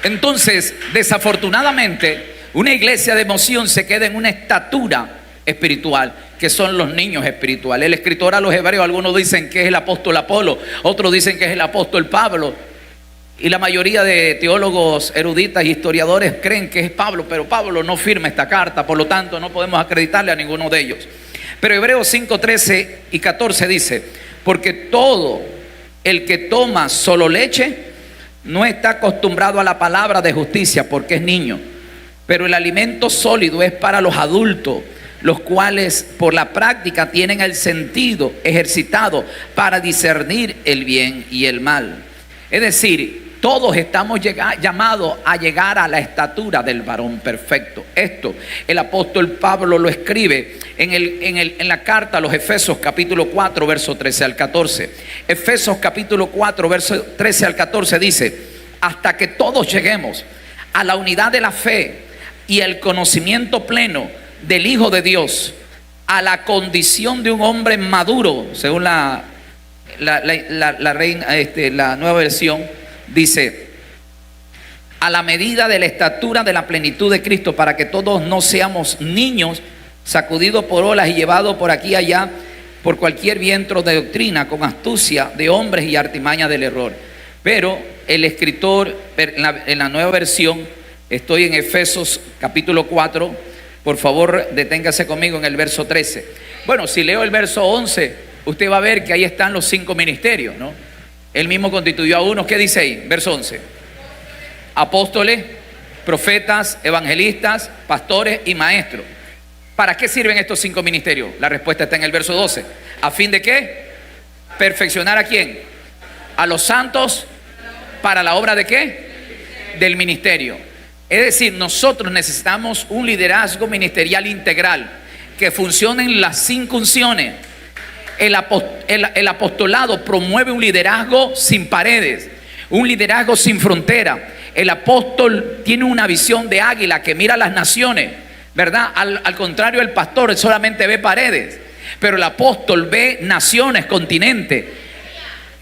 Entonces, desafortunadamente, una iglesia de emoción se queda en una estatura espiritual, que son los niños espirituales. El escritor a los hebreos, algunos dicen que es el apóstol Apolo, otros dicen que es el apóstol Pablo, y la mayoría de teólogos eruditas y historiadores creen que es Pablo, pero Pablo no firma esta carta, por lo tanto no podemos acreditarle a ninguno de ellos. Pero Hebreos 5, 13 y 14 dice: porque todo el que toma solo leche no está acostumbrado a la palabra de justicia, porque es niño, pero el alimento sólido es para los adultos, los cuales por la práctica tienen el sentido ejercitado para discernir el bien y el mal. Es decir, todos estamos llamados a llegar a la estatura del varón perfecto. Esto el apóstol Pablo lo escribe en la carta a los Efesios capítulo 4 verso 13 al 14. Efesios capítulo 4 verso 13 al 14 dice: hasta que todos lleguemos a la unidad de la fe y el conocimiento pleno del Hijo de Dios, a la condición de un hombre maduro, según la nueva versión, dice: a la medida de la estatura de la plenitud de Cristo, para que todos no seamos niños sacudidos por olas y llevados por aquí y allá por cualquier viento de doctrina, con astucia de hombres y artimaña del error. Pero el escritor en la nueva versión, estoy en Efesios capítulo 4, por favor deténgase conmigo en el verso 13. Bueno, si leo el verso 11, usted va a ver que ahí están los 5 ministerios, ¿no? Él mismo constituyó a unos. ¿Qué dice ahí? Verso 11: apóstoles, profetas, evangelistas, pastores y maestros. ¿Para qué sirven estos 5 ministerios? La respuesta está en el verso 12. ¿A fin de qué? ¿Perfeccionar a quién? A los santos para la obra de qué? Del ministerio. Es decir, nosotros necesitamos un liderazgo ministerial integral, que funcionen las 5 unciones. El apostolado promueve un liderazgo sin paredes, un liderazgo sin frontera. El apóstol tiene una visión de águila que mira a las naciones, ¿verdad? Al contrario, el pastor solamente ve paredes, pero el apóstol ve naciones, continentes.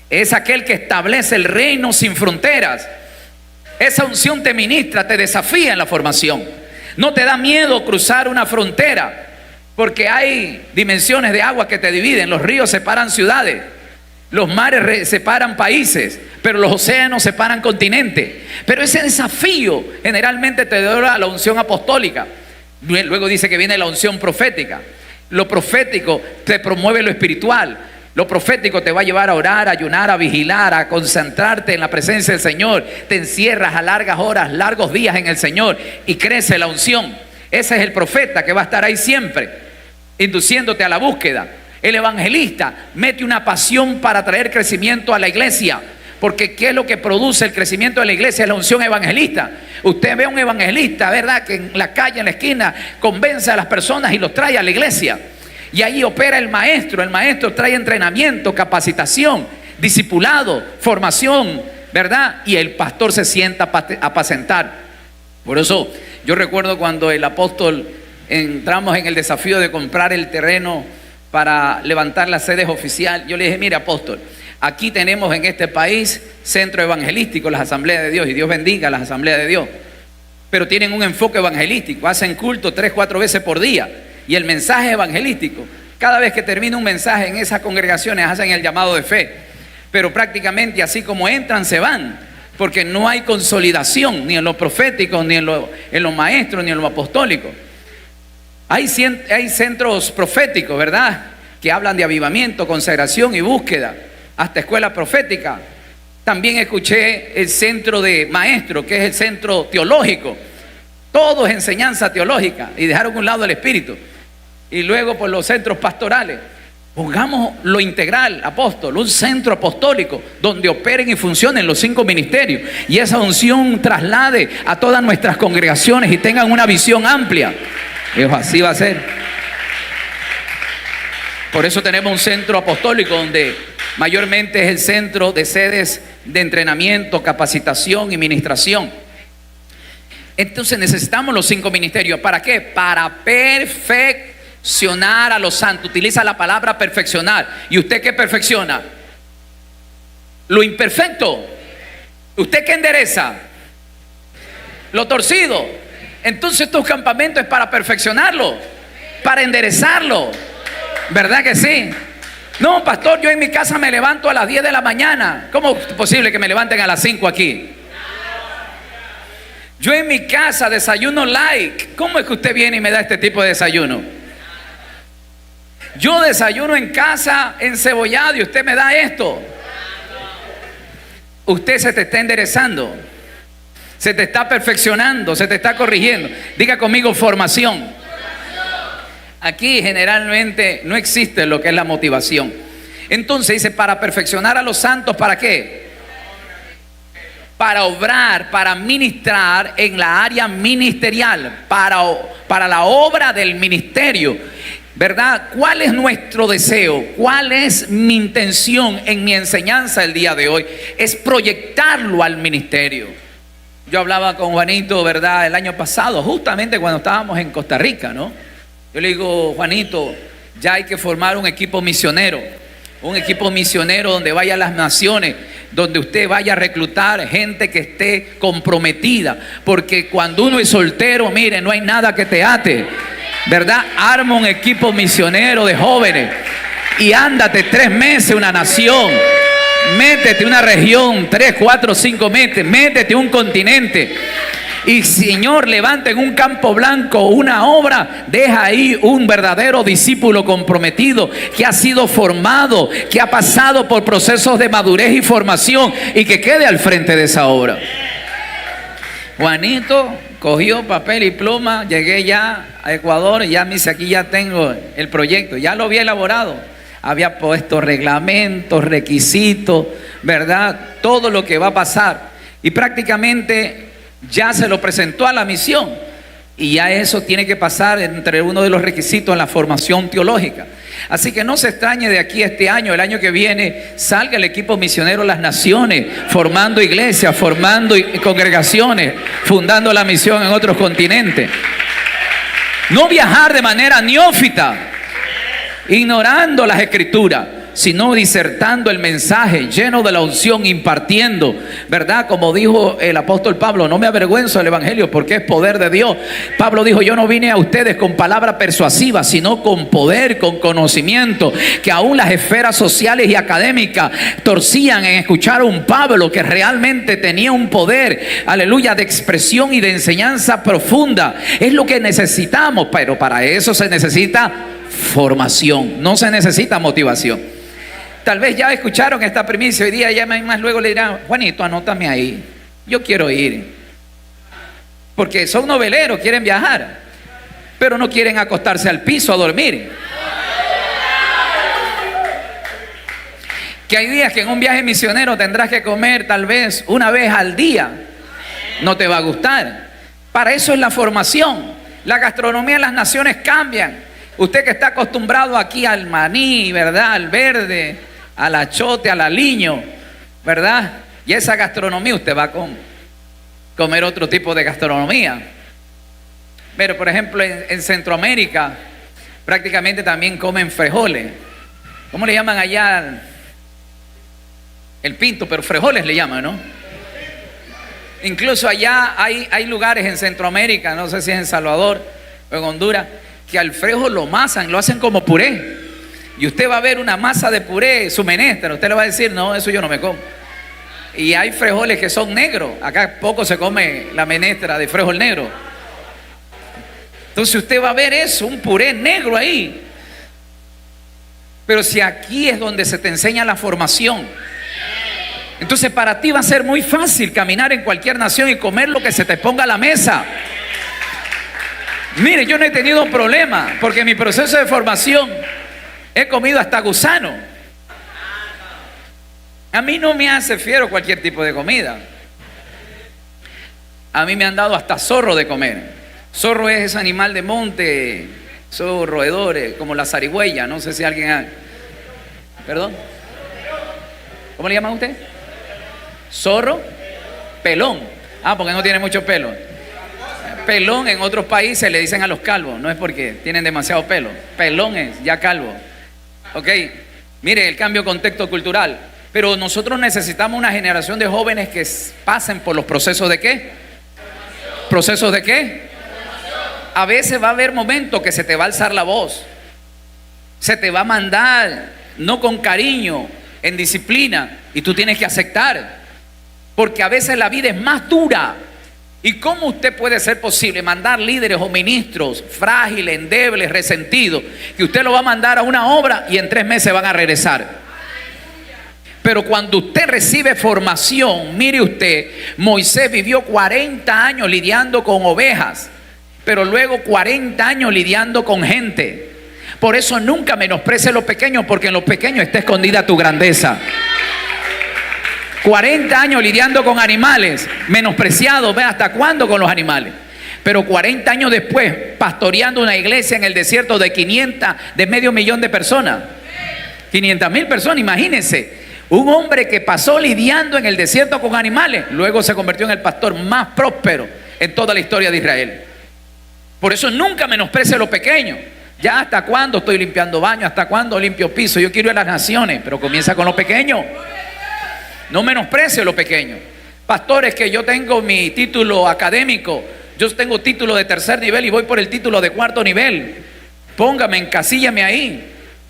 Es aquel que establece el reino sin fronteras. Esa unción te ministra, te desafía en la formación. No te da miedo cruzar una frontera, porque hay dimensiones de agua que te dividen. Los ríos separan ciudades, los mares separan países, pero los océanos separan continentes. Pero ese desafío generalmente te da la unción apostólica. Luego dice que viene la unción profética. Lo profético te promueve lo espiritual. Lo profético te va a llevar a orar, a ayunar, a vigilar, a concentrarte en la presencia del Señor. Te encierras a largas horas, largos días en el Señor y crece la unción. Ese es el profeta que va a estar ahí siempre, induciéndote a la búsqueda. El evangelista mete una pasión para traer crecimiento a la iglesia, porque ¿qué es lo que produce el crecimiento de la iglesia? Es la unción evangelista. Usted ve a un evangelista, ¿verdad?, que en la calle, en la esquina, convence a las personas y los trae a la iglesia. Y ahí opera el maestro. El maestro trae entrenamiento, capacitación, discipulado, formación, ¿verdad? Y el pastor se sienta a apacentar. Por eso yo recuerdo cuando el apóstol entramos en el desafío de comprar el terreno para levantar las sedes oficial. Yo le dije: mire, apóstol, aquí tenemos en este país centro evangelístico, las asambleas de Dios, y Dios bendiga las asambleas de Dios, pero tienen un enfoque evangelístico, hacen culto 3-4 veces por día. Y el mensaje evangelístico, cada vez que termina un mensaje en esas congregaciones hacen el llamado de fe, pero prácticamente así como entran se van, porque no hay consolidación ni en lo profético, ni en lo maestro, ni en lo apostólico. Hay centros proféticos, ¿verdad?, que hablan de avivamiento, consagración y búsqueda, hasta escuela profética. También escuché el centro de maestro, que es el centro teológico. Todo es enseñanza teológica, y dejaron a un lado el espíritu. Y luego por los centros pastorales. Pongamos lo integral, apóstol, un centro apostólico donde operen y funcionen los 5 ministerios, y esa unción traslade a todas nuestras congregaciones y tengan una visión amplia. Así va a ser. Por eso tenemos un centro apostólico donde mayormente es el centro de sedes de entrenamiento, capacitación y ministración. Entonces necesitamos los 5 ministerios. ¿Para qué? Para perfeccionar a los santos. Utiliza la palabra perfeccionar. ¿Y usted qué perfecciona? Lo imperfecto. ¿Usted qué endereza? Lo torcido. Entonces estos campamentos es para perfeccionarlo, para enderezarlo. ¿Verdad que sí? No, pastor, yo en mi casa me levanto a las 10 de la mañana. ¿Cómo es posible que me levanten a las 5 aquí? Yo en mi casa desayuno light. ¿Cómo es que usted viene y me da este tipo de desayuno? Yo desayuno en casa encebollado y usted me da esto. Usted se te está enderezando, se te está perfeccionando, se te está corrigiendo. Diga conmigo: formación. Aquí generalmente no existe lo que es la motivación. Entonces dice: para perfeccionar a los santos. ¿Para qué? para obrar, para ministrar en la área ministerial, para la obra del ministerio, ¿verdad? ¿Cuál es nuestro deseo? ¿Cuál es mi intención en mi enseñanza el día de hoy? Es proyectarlo al ministerio. Yo hablaba con Juanito, ¿verdad? El año pasado, justamente cuando estábamos en Costa Rica, ¿no? Yo le digo, Juanito, ya hay que formar un equipo misionero donde vaya a las naciones, donde usted vaya a reclutar gente que esté comprometida, porque cuando uno es soltero, mire, no hay nada que te ate, ¿verdad? Arma un equipo misionero de jóvenes y ándate 3 meses una nación, métete una región, 3, 4, 5 meses, métete un continente. Y Señor, levanta en un campo blanco una obra, deja ahí un verdadero discípulo comprometido que ha sido formado, que ha pasado por procesos de madurez y formación y que quede al frente de esa obra. Juanito cogió papel y pluma, llegué ya a Ecuador y ya me dice, aquí ya tengo el proyecto, ya lo había elaborado, había puesto reglamentos, requisitos, ¿verdad? Todo lo que va a pasar y prácticamente ya se lo presentó a la misión y ya eso tiene que pasar entre uno de los requisitos en la formación teológica. Así que no se extrañe de aquí a este año, el año que viene, salga el equipo misionero a las naciones, formando iglesias, formando congregaciones, fundando la misión en otros continentes. No viajar de manera neófita, ignorando las escrituras, sino disertando el mensaje, lleno de la unción, impartiendo, ¿verdad? Como dijo el apóstol Pablo, no me avergüenzo del evangelio porque es poder de Dios. Pablo dijo, yo no vine a ustedes con palabra persuasiva, sino con poder, con conocimiento, que aún las esferas sociales y académicas torcían en escuchar a un Pablo que realmente tenía un poder, aleluya, de expresión y de enseñanza profunda. Es lo que necesitamos, pero para eso se necesita formación, no se necesita motivación. Tal vez ya escucharon esta primicia hoy día, ya más luego le dirán, Juanito, anótame ahí, yo quiero ir. Porque son noveleros, quieren viajar, pero no quieren acostarse al piso a dormir. Que hay días que en un viaje misionero tendrás que comer tal vez una vez al día, no te va a gustar. Para eso es la formación. La gastronomía en las naciones cambian. Usted que está acostumbrado aquí al maní, ¿verdad? Al verde, al achote, al aliño, ¿verdad? Y esa gastronomía usted va a comer otro tipo de gastronomía. Pero por ejemplo en Centroamérica prácticamente también comen frijoles. ¿Cómo le llaman allá? El pinto, pero frijoles le llaman, ¿no? Incluso allá hay lugares en Centroamérica, no sé si es en Salvador o en Honduras, que al frijol lo amasan, lo hacen como puré. Y usted va a ver una masa de puré, su menestra, usted le va a decir, no, eso yo no me como. Y hay frijoles que son negros. Acá poco se come la menestra de frijol negro. Entonces usted va a ver eso, un puré negro ahí. Pero si aquí es donde se te enseña la formación, entonces para ti va a ser muy fácil caminar en cualquier nación y comer lo que se te ponga a la mesa. Mire, yo no he tenido problema porque en mi proceso de formación he comido hasta gusano. A mí no me hace fiero cualquier tipo de comida. A mí me han dado hasta zorro de comer. Zorro es ese animal de monte, esos roedores, como la zarigüeya. No sé si alguien ha... ¿Perdón? ¿Cómo le llaman a usted? Zorro, pelón. Ah, porque no tiene mucho pelo. Pelón en otros países le dicen a los calvos, no es porque tienen demasiado pelo. Pelón es ya calvo. Ok, mire el cambio de contexto cultural. Pero nosotros necesitamos una generación de jóvenes que pasen por los procesos de ¿qué? ¿Procesos de qué? A veces va a haber momentos que se te va a alzar la voz, se te va a mandar, no con cariño, en disciplina, y tú tienes que aceptar, porque a veces la vida es más dura. ¿Y cómo usted puede ser posible mandar líderes o ministros frágiles, endebles, resentidos, que usted lo va a mandar a una obra y en 3 meses van a regresar? Pero cuando usted recibe formación, mire usted, Moisés vivió 40 años lidiando con ovejas, pero luego 40 años lidiando con gente. Por eso nunca menosprecie lo pequeño, porque en lo pequeño está escondida tu grandeza. 40 años lidiando con animales, menospreciados, ¿ve? ¿Hasta cuándo con los animales? Pero 40 años después, pastoreando una iglesia en el desierto de 500, de medio millón de personas. 500,000 personas, imagínense. Un hombre que pasó lidiando en el desierto con animales, luego se convirtió en el pastor más próspero en toda la historia de Israel. Por eso nunca menosprecie lo pequeño. Ya hasta cuándo estoy limpiando baños, hasta cuándo limpio piso. Yo quiero ir a las naciones, pero comienza con lo pequeño. No menosprecie lo pequeño. Pastores, que yo tengo mi título académico, yo tengo título de tercer nivel y voy por el título de cuarto nivel. Póngame, encasíllame ahí.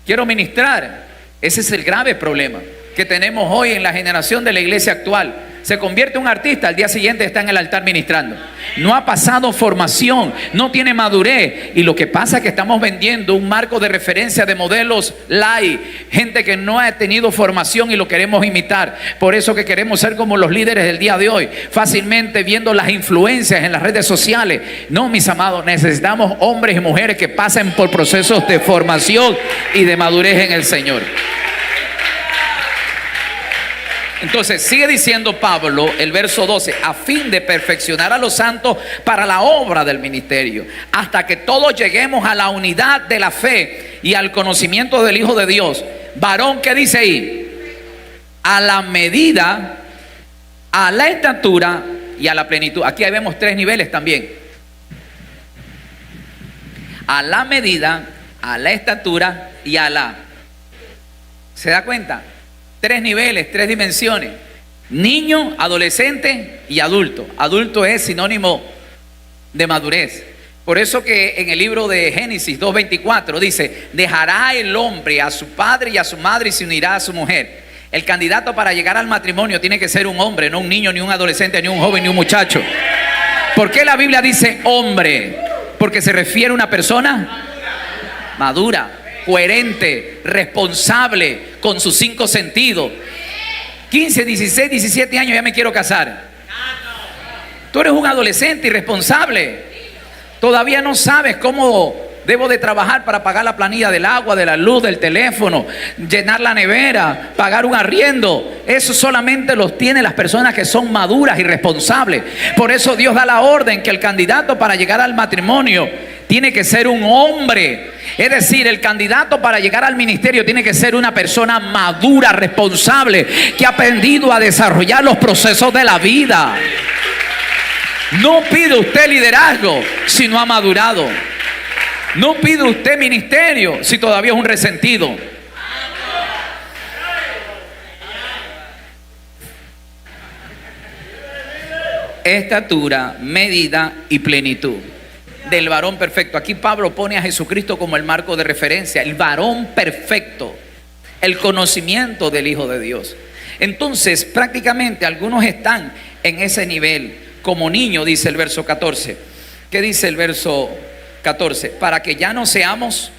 Quiero ministrar. Ese es el grave problema que tenemos hoy en la generación de la iglesia actual. Se convierte en un artista, al día siguiente está en el altar ministrando. No ha pasado formación, no tiene madurez. Y lo que pasa es que estamos vendiendo un marco de referencia de modelos light, gente que no ha tenido formación y lo queremos imitar. Por eso que queremos ser como los líderes del día de hoy, fácilmente viendo las influencias en las redes sociales. No, mis amados, necesitamos hombres y mujeres que pasen por procesos de formación y de madurez en el Señor. Entonces sigue diciendo Pablo, el verso 12, a fin de perfeccionar a los santos para la obra del ministerio, hasta que todos lleguemos a la unidad de la fe y al conocimiento del Hijo de Dios. Varón, ¿qué dice ahí? A la medida, a la estatura y a la plenitud. Aquí vemos 3 niveles también. A la medida, a la estatura y a la... ¿Se da cuenta? 3 niveles, 3 dimensiones. Niño, adolescente y adulto. Adulto es sinónimo de madurez. Por eso que en el libro de Génesis 2:24 dice: dejará el hombre a su padre y a su madre y se unirá a su mujer. El candidato para llegar al matrimonio tiene que ser un hombre, no un niño, ni un adolescente, ni un joven, ni un muchacho. ¿Por qué la Biblia dice hombre? Porque se refiere a una persona madura, coherente, responsable, con sus 5 sentidos. 15, 16, 17 años, ya me quiero casar. Tú eres un adolescente irresponsable. Todavía no sabes cómo debo de trabajar para pagar la planilla del agua, de la luz, del teléfono, llenar la nevera, pagar un arriendo. Eso solamente los tienen las personas que son maduras y responsables. Por eso Dios da la orden que el candidato para llegar al matrimonio tiene que ser un hombre. Es decir, el candidato para llegar al ministerio tiene que ser una persona madura, responsable, que ha aprendido a desarrollar los procesos de la vida. No pide usted liderazgo si no ha madurado. No pide usted ministerio si todavía es un resentido. Estatura, medida y plenitud del varón perfecto. Aquí Pablo pone a Jesucristo como el marco de referencia, el varón perfecto, el conocimiento del Hijo de Dios. Entonces, prácticamente algunos están en ese nivel, como niño, dice el verso 14. ¿Qué dice el verso 14? Para que ya no seamos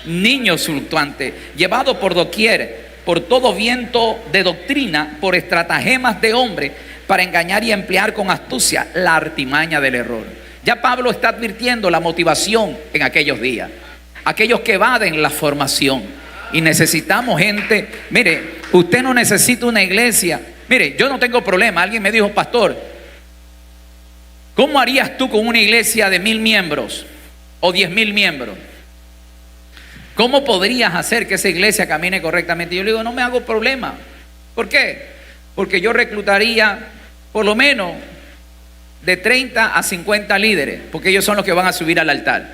niños fluctuantes, llevados por doquier, por todo viento de doctrina, por estratagemas de hombre, para engañar y emplear con astucia la artimaña del error. Ya Pablo está advirtiendo la motivación en aquellos días. Aquellos que evaden la formación. Y necesitamos gente. Mire, usted no necesita una iglesia. Mire, yo no tengo problema. Alguien me dijo: pastor, ¿cómo harías tú con una iglesia de 1000 miembros o 10,000 miembros? ¿Cómo podrías hacer que esa iglesia camine correctamente? Y yo le digo: no me hago problema. ¿Por qué? Porque yo reclutaría por lo menos de 30 a 50 líderes, porque ellos son los que van a subir al altar.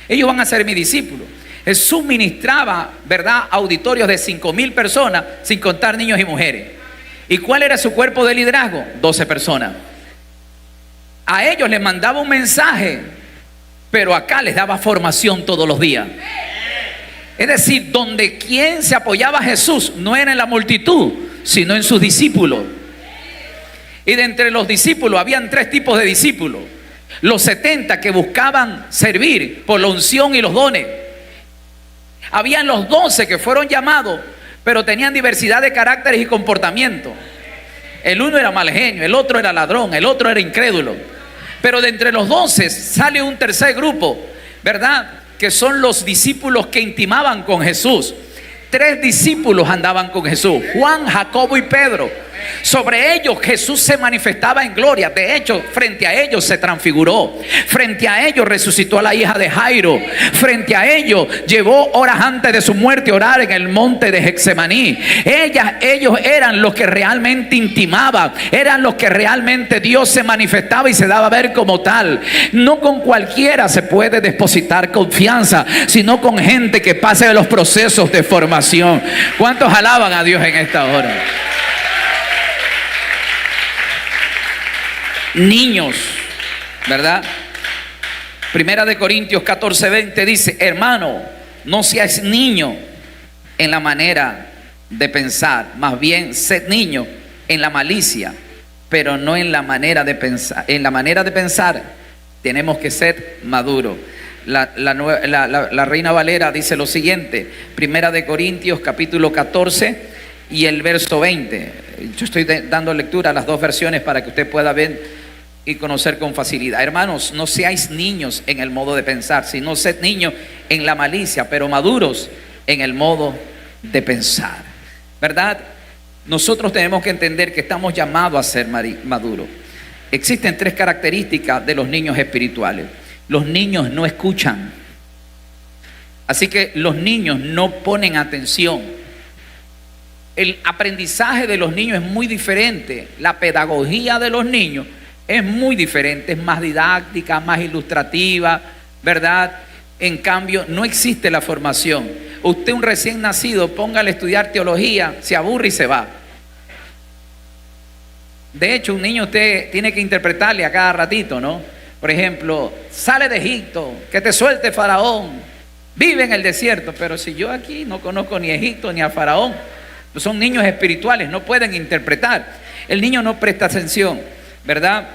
Ellos van a ser mis discípulos. Jesús ministraba, ¿verdad?, auditorios de 5,000 personas, sin contar niños y mujeres. ¿Y cuál era su cuerpo de liderazgo? 12 personas. A ellos les mandaba un mensaje, pero acá les daba formación todos los días. Es decir, donde quien se apoyaba a Jesús no era en la multitud, sino en sus discípulos. Y de entre los discípulos habían 3 tipos de discípulos. Los 70 que buscaban servir por la unción y los dones. Habían los 12 que fueron llamados, pero tenían diversidad de caracteres y comportamientos. El uno era mal genio, el otro era ladrón, el otro era incrédulo. Pero de entre los 12 sale un tercer grupo, ¿verdad?, que son los discípulos que intimaban con Jesús. 3 discípulos andaban con Jesús: Juan, Jacobo y Pedro. Sobre ellos Jesús se manifestaba en gloria. De hecho, frente a ellos se transfiguró. Frente a ellos resucitó a la hija de Jairo. Frente a ellos llevó horas antes de su muerte a orar en el monte de Getsemaní. Ellos eran los que realmente intimaban. Eran los que realmente Dios se manifestaba y se daba a ver como tal. No con cualquiera se puede depositar confianza, sino con gente que pase de los procesos de formación. ¿Cuántos alaban a Dios en esta hora? Niños, ¿verdad? Primera de Corintios 14:20 dice: hermano, no seáis niño en la manera de pensar, más bien sed niño en la malicia, pero no en la manera de pensar. En la manera de pensar tenemos que ser maduros. La Reina Valera dice lo siguiente, Primera de Corintios capítulo 14 y el verso 20. Yo estoy dando lectura a las dos versiones para que usted pueda ver y conocer con facilidad. Hermanos, no seáis niños en el modo de pensar, sino sed niños en la malicia, pero maduros en el modo de pensar. ¿Verdad? Nosotros tenemos que entender que estamos llamados a ser maduros. Existen tres características de los niños espirituales. Los niños no escuchan. Así que los niños no ponen atención. El aprendizaje de los niños es muy diferente. La pedagogía de los niños es muy diferente, es más didáctica, más ilustrativa, ¿verdad? En cambio, no existe la formación. Usted, un recién nacido, póngale a estudiar teología, se aburre y se va. De hecho, un niño usted tiene que interpretarle a cada ratito, ¿no? Por ejemplo, sale de Egipto, que te suelte Faraón, vive en el desierto. Pero si yo aquí no conozco ni a Egipto ni a Faraón, pues son niños espirituales, no pueden interpretar. El niño no presta atención, ¿verdad?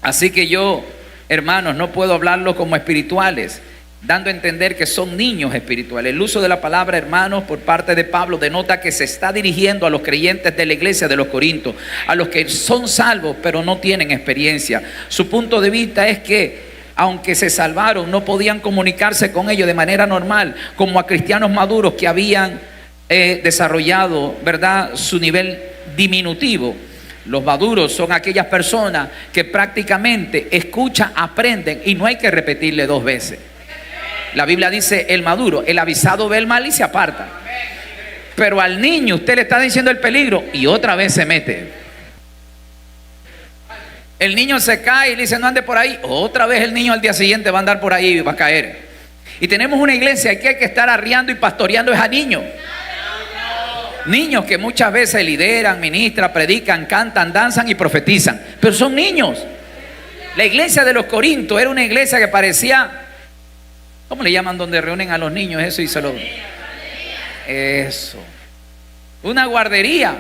Así que yo, hermanos, no puedo hablarlo como espirituales, dando a entender que son niños espirituales. El uso de la palabra hermanos por parte de Pablo denota que se está dirigiendo a los creyentes de la iglesia de los Corintios, a los que son salvos pero no tienen experiencia. Su punto de vista es que aunque se salvaron, no podían comunicarse con ellos de manera normal, como a cristianos maduros que habían desarrollado, ¿verdad?, su nivel diminutivo. Los maduros son aquellas personas que prácticamente escuchan, aprenden y no hay que repetirle dos veces. La Biblia dice el maduro, el avisado ve el mal y se aparta. Pero al niño usted le está diciendo el peligro y otra vez se mete. El niño se cae y le dice no ande por ahí. Otra vez el niño al día siguiente va a andar por ahí y va a caer. Y tenemos una iglesia que hay que estar arriando y pastoreando a niños. Niños que muchas veces lideran, ministran, predican, cantan, danzan y profetizan. Pero son niños. La iglesia de los Corintios era una iglesia que parecía, ¿cómo le llaman donde reúnen a los niños? Eso y se lo... Eso. Una guardería.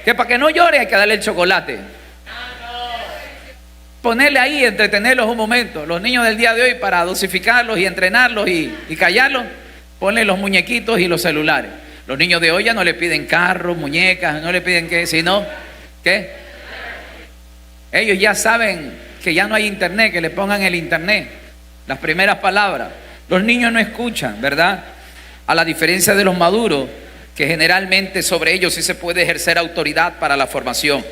Que para que no llore hay que darle el chocolate. Ponerle ahí, entretenerlos un momento. Los niños del día de hoy, para dosificarlos y entrenarlos y callarlos, ponle los muñequitos y los celulares. Los niños de hoy ya no le piden carros, muñecas, no le piden qué, sino ¿qué? Ellos ya saben que ya no hay internet, que le pongan el internet, las primeras palabras. Los niños no escuchan, ¿verdad? A la diferencia de los maduros, que generalmente sobre ellos sí se puede ejercer autoridad para la formación.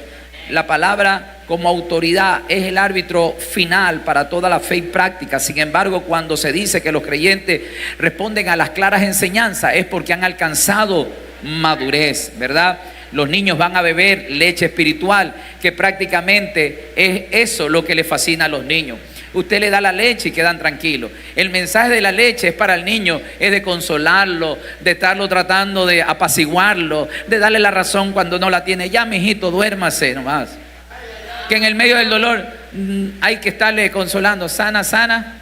La palabra como autoridad es el árbitro final para toda la fe y práctica. Sin embargo, cuando se dice que los creyentes responden a las claras enseñanzas, es porque han alcanzado madurez, ¿verdad? Los niños van a beber leche espiritual, que prácticamente es eso lo que le fascina a los niños. Usted le da la leche y quedan tranquilos. El mensaje de la leche es para el niño, es de consolarlo, de estarlo tratando de apaciguarlo, de darle la razón cuando no la tiene. Ya, mijito, duérmase nomás. Que en el medio del dolor hay que estarle consolando. Sana, sana.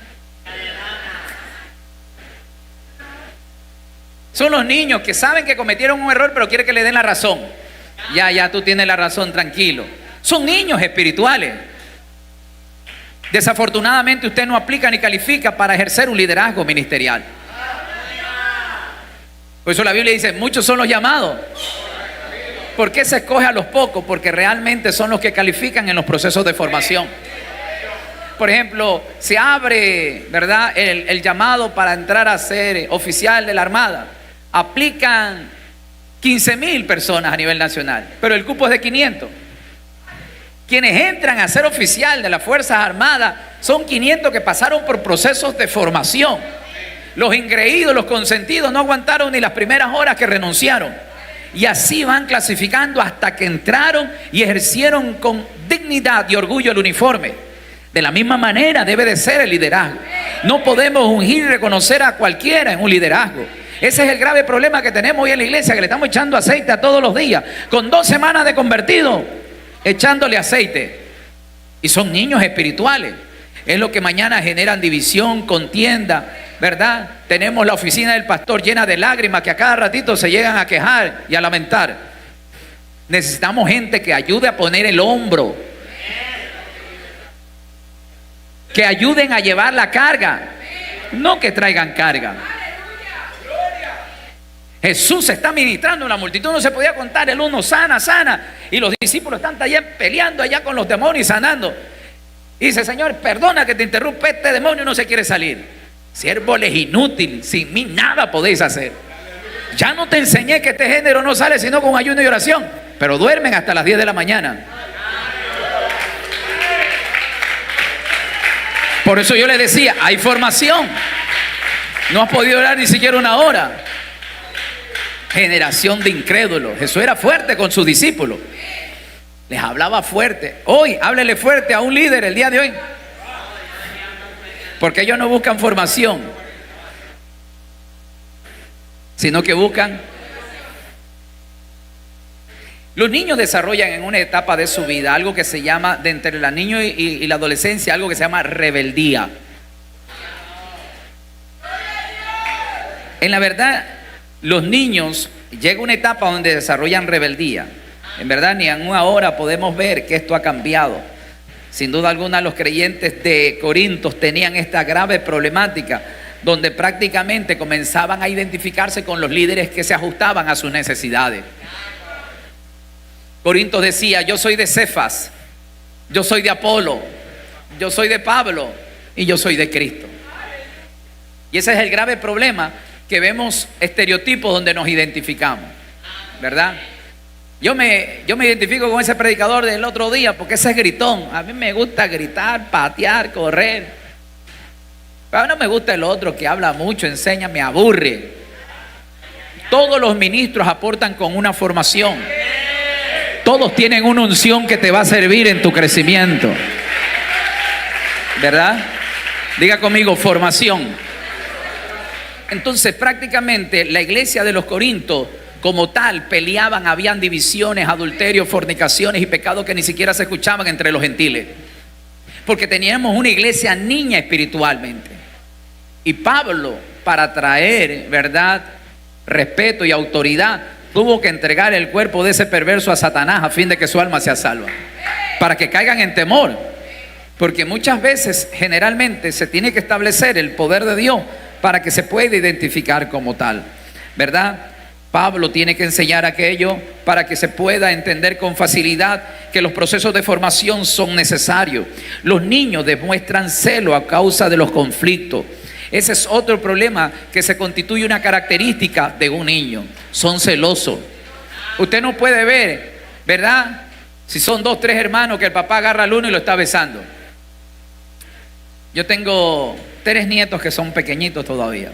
Son los niños que saben que cometieron un error, pero quieren que le den la razón. Ya, tú tienes la razón, tranquilo. Son niños espirituales. Desafortunadamente usted no aplica ni califica para ejercer un liderazgo ministerial. Por eso la Biblia dice, muchos son los llamados. ¿Por qué se escoge a los pocos? Porque realmente son los que califican en los procesos de formación. Por ejemplo, se abre, ¿verdad?, el llamado para entrar a ser oficial de la Armada. Aplican 15.000 personas a nivel nacional, pero el cupo es de 500. Quienes entran a ser oficial de las Fuerzas Armadas son 500 que pasaron por procesos de formación. Los ingreídos, los consentidos no aguantaron ni las primeras horas que renunciaron. Y así van clasificando hasta que entraron y ejercieron con dignidad y orgullo el uniforme. De la misma manera debe de ser el liderazgo. No podemos ungir y reconocer a cualquiera en un liderazgo. Ese es el grave problema que tenemos hoy en la iglesia, que le estamos echando aceite a todos los días. Con 2 semanas de convertido, echándole aceite. Y son niños espirituales. Es lo que mañana generan división, contienda, ¿verdad? Tenemos la oficina del pastor llena de lágrimas que a cada ratito se llegan a quejar y a lamentar. Necesitamos gente que ayude a poner el hombro, que ayuden a llevar la carga, no que traigan carga. Jesús está ministrando, la multitud no se podía contar, el uno sana, y los discípulos están allá peleando allá con los demonios y sanando. Y dice: Señor, perdona que te interrumpa, este demonio no se quiere salir. Siervos inútil, sin mí nada podéis hacer. Ya no te enseñé que este género no sale sino con ayuno y oración, pero duermen hasta las 10 de la mañana. Por eso yo les decía, hay formación. No has podido orar ni siquiera 1 hora. Generación de incrédulos. Jesús era fuerte con sus discípulos. Les hablaba fuerte. Hoy, háblele fuerte a un líder el día de hoy. Porque ellos no buscan formación, sino que buscan. Los niños desarrollan en una etapa de su vida algo que se llama, de entre el niño y la adolescencia, algo que se llama rebeldía. En la verdad, los niños llega una etapa donde desarrollan rebeldía. En verdad, ni en 1 hora podemos ver que esto ha cambiado. Sin duda alguna, los creyentes de Corinto tenían esta grave problemática, donde prácticamente comenzaban a identificarse con los líderes que se ajustaban a sus necesidades. Corinto decía: yo soy de Cefas, yo soy de Apolo, yo soy de Pablo y yo soy de Cristo. Y ese es el grave problema, que vemos estereotipos donde nos identificamos, ¿verdad? Yo me identifico con ese predicador del otro día porque ese es gritón. A mí me gusta gritar, patear, correr. Pero no me gusta el otro que habla mucho, enseña, me aburre. Todos los ministros aportan con una formación. Todos tienen una unción que te va a servir en tu crecimiento, ¿verdad? Diga conmigo, formación. Entonces, prácticamente la iglesia de los Corintios como tal peleaban, habían divisiones, adulterios, fornicaciones y pecados que ni siquiera se escuchaban entre los gentiles, porque teníamos una iglesia niña espiritualmente. Y Pablo, para traer, ¿verdad?, respeto y autoridad, tuvo que entregar el cuerpo de ese perverso a Satanás a fin de que su alma sea salva, para que caigan en temor, porque muchas veces, generalmente, se tiene que establecer el poder de Dios para que se pueda identificar como tal, ¿verdad? Pablo tiene que enseñar aquello para que se pueda entender con facilidad que los procesos de formación son necesarios. Los niños demuestran celo a causa de los conflictos. Ese es otro problema que se constituye una característica de un niño. Son celosos. Usted no puede ver, ¿verdad?, si son 2, 3 hermanos, que el papá agarra al uno y lo está besando. Yo tengo 3 nietos que son pequeñitos todavía.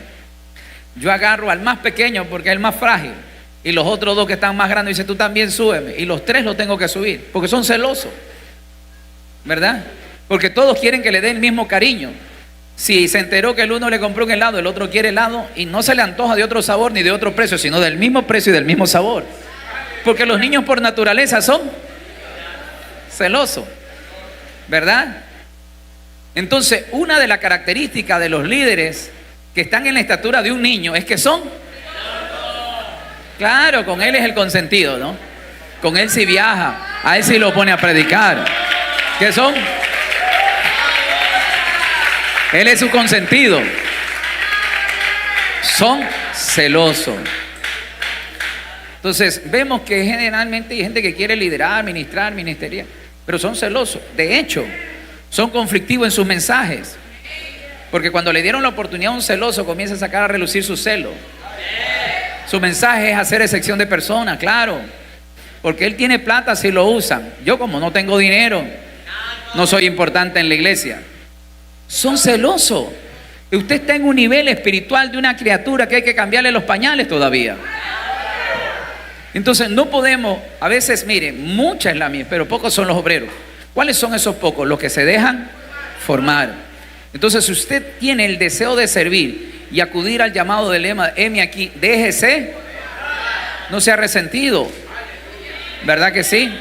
Yo agarro al más pequeño porque es el más frágil, y los otros 2 que están más grandes dicen: tú también súbeme, y los 3 los tengo que subir porque son celosos, ¿verdad? Porque todos quieren que le den el mismo cariño. Si se enteró que el uno le compró un helado, el otro quiere helado, y no se le antoja de otro sabor ni de otro precio, sino del mismo precio y del mismo sabor, porque los niños por naturaleza son celosos, ¿verdad? Entonces, una de las características de los líderes que están en la estatura de un niño es que son, claro, con él es el consentido, ¿no? Con él sí viaja, a él sí lo pone a predicar. ¿Qué son? Él es su consentido. Son celosos. Entonces, vemos que generalmente hay gente que quiere liderar, ministrar, ministerial, pero son celosos. De hecho, son conflictivos en sus mensajes. Porque cuando le dieron la oportunidad a un celoso, comienza a sacar a relucir su celo. Su mensaje es hacer excepción de personas, claro. Porque él tiene plata si lo usan. Yo como no tengo dinero, no soy importante en la iglesia. Son celosos. Y usted está en un nivel espiritual de una criatura que hay que cambiarle los pañales todavía. Entonces no podemos, a veces, mire, mucha es la mía, pero pocos son los obreros. ¿Cuáles son esos pocos? Los que se dejan formar. Entonces, si usted tiene el deseo de servir y acudir al llamado del lema, heme aquí, déjese, no sea resentido. ¿Verdad que sí?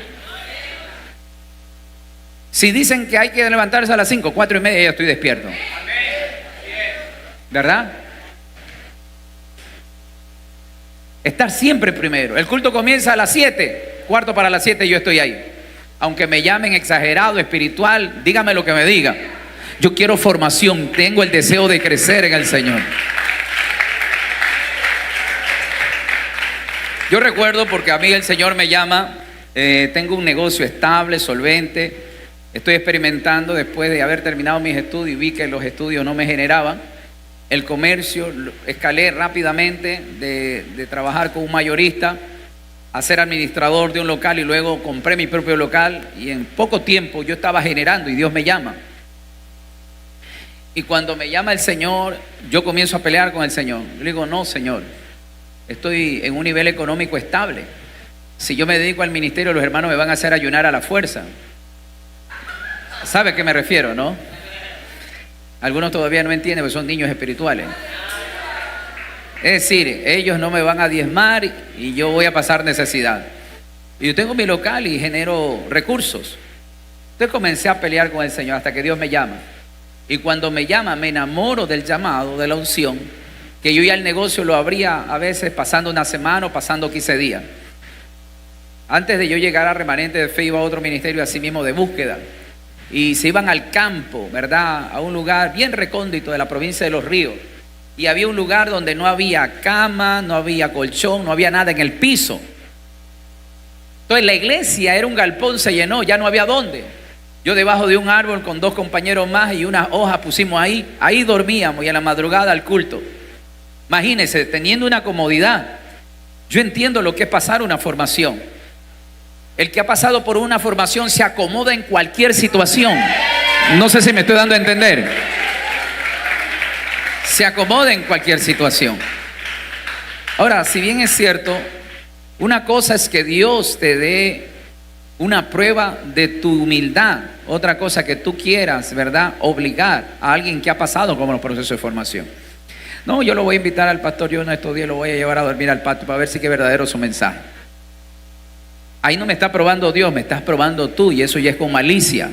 Si dicen que hay que levantarse a las 5, 4:30, ya estoy despierto. ¿Verdad? Estar siempre primero. El culto comienza a las 7, 7:15 yo estoy ahí. Aunque me llamen exagerado, espiritual, dígame lo que me diga. Yo quiero formación, tengo el deseo de crecer en el Señor. Yo recuerdo porque a mí el Señor me llama, tengo un negocio estable, solvente, estoy experimentando después de haber terminado mis estudios y vi que los estudios no me generaban. El comercio, escalé rápidamente de trabajar con un mayorista a ser administrador de un local y luego compré mi propio local y en poco tiempo yo estaba generando y Dios me llama. Y cuando me llama el Señor, yo comienzo a pelear con el Señor. Yo le digo, no, Señor, estoy en un nivel económico estable. Si yo me dedico al ministerio, los hermanos me van a hacer ayunar a la fuerza. ¿Sabe a qué me refiero, no? Algunos todavía no entienden porque son niños espirituales. Es decir, ellos no me van a diezmar y yo voy a pasar necesidad. Y yo tengo mi local y genero recursos. Entonces comencé a pelear con el Señor hasta que Dios me llama. Y cuando me llama, me enamoro del llamado, de la unción, que yo ya el negocio lo abría a veces pasando una semana o pasando 15 días. Antes de yo llegar a Remanente de Fe, iba a otro ministerio así mismo de búsqueda. Y se iban al campo, ¿verdad? A un lugar bien recóndito de la provincia de Los Ríos. Y había un lugar donde no había cama, no había colchón, no había nada en el piso. Entonces la iglesia era un galpón, se llenó, ya no había dónde. Yo debajo de un árbol con 2 compañeros más y unas hojas pusimos ahí dormíamos y a la madrugada al culto. Imagínense, teniendo una comodidad. Yo entiendo lo que es pasar una formación. El que ha pasado por una formación se acomoda en cualquier situación. No sé si me estoy dando a entender. Se acomoda en cualquier situación. Ahora, si bien es cierto, una cosa es que Dios te dé una prueba de tu humildad. Otra cosa que tú quieras, ¿verdad? Obligar a alguien que ha pasado como los procesos de formación. No, yo lo voy a invitar al pastor, yo en estos días lo voy a llevar a dormir al patio para ver si es verdadero su mensaje. Ahí no me está probando Dios, me estás probando tú y eso ya es con malicia.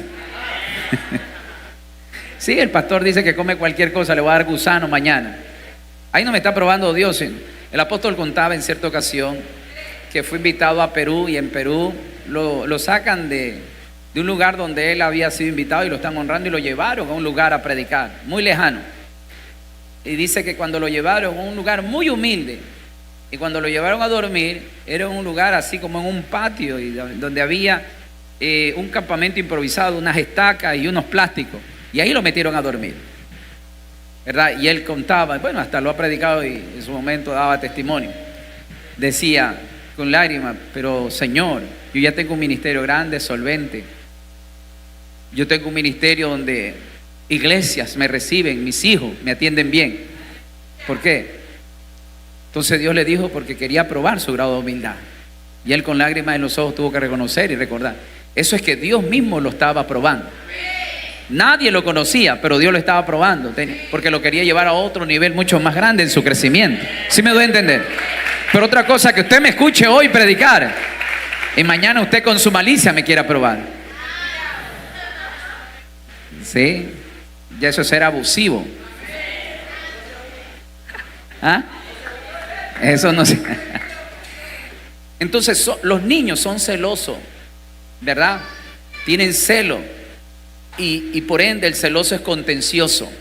Sí, el pastor dice que come cualquier cosa, le va a dar gusano mañana. Ahí no me está probando Dios. El apóstol contaba en cierta ocasión que fue invitado a Perú y en Perú lo sacan de un lugar donde él había sido invitado y lo están honrando y lo llevaron a un lugar a predicar, muy lejano. Y dice que cuando lo llevaron a un lugar muy humilde y cuando lo llevaron a dormir, era un lugar así como en un patio y donde había un campamento improvisado, unas estacas y unos plásticos. Y ahí lo metieron a dormir, ¿verdad? Y él contaba, bueno, hasta lo ha predicado y en su momento daba testimonio. Decía con lágrimas, pero Señor, yo ya tengo un ministerio grande, solvente. Yo tengo un ministerio donde iglesias me reciben, mis hijos me atienden bien. ¿Por qué? Entonces Dios le dijo porque quería probar su grado de humildad. Y él con lágrimas en los ojos tuvo que reconocer y recordar. Eso es que Dios mismo lo estaba probando. Nadie lo conocía, pero Dios lo estaba probando, porque lo quería llevar a otro nivel mucho más grande en su crecimiento. ¿Sí me doy a entender? Pero otra cosa, que usted me escuche hoy predicar y mañana usted con su malicia me quiera probar. ¿Sí? Ya eso es ser abusivo. ¿Ah? Eso no sé. Entonces los niños son celosos, ¿verdad? Tienen celo. Y por ende el celoso es contencioso.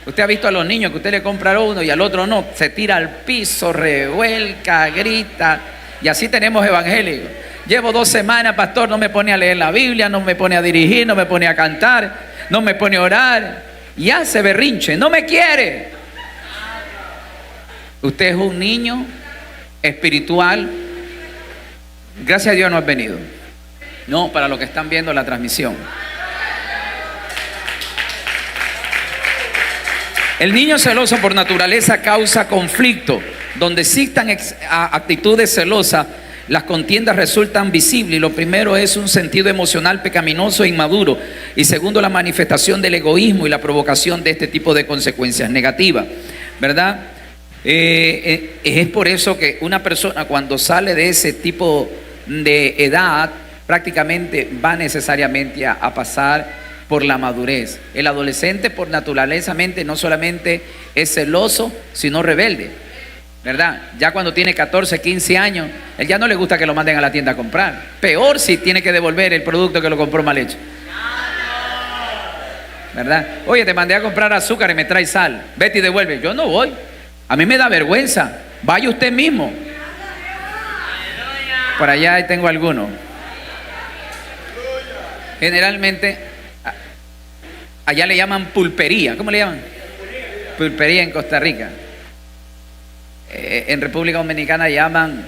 Usted ha visto a los niños que usted le compra a uno y al otro no, se tira al piso, revuelca, grita. Y así tenemos evangélicos. Llevo 2 semanas, pastor, no me pone a leer la Biblia, no me pone a dirigir, no me pone a cantar, no me pone a orar. Y hace berrinche, no me quiere. Usted es un niño espiritual. Gracias a Dios no has venido. No, para los que están viendo la transmisión. El niño celoso por naturaleza causa conflicto. Donde existan actitudes celosas, las contiendas resultan visibles. Y lo primero es un sentido emocional pecaminoso e inmaduro. Y segundo, la manifestación del egoísmo y la provocación de este tipo de consecuencias negativas, ¿verdad? Es por eso que una persona cuando sale de ese tipo de edad prácticamente va necesariamente a pasar por la madurez. El adolescente por naturaleza no solamente es celoso, sino rebelde, ¿verdad? Ya cuando tiene 14, 15 años, él ya no le gusta que lo manden a la tienda a comprar. Peor si tiene que devolver el producto que lo compró mal hecho, ¿verdad? Oye, te mandé a comprar azúcar y me trae sal, vete y devuelve. Yo no voy, a mí me da vergüenza. Vaya usted mismo. Por allá ahí tengo algunos. Generalmente allá le llaman pulpería. ¿Cómo le llaman? Pulpería en Costa Rica. En República Dominicana llaman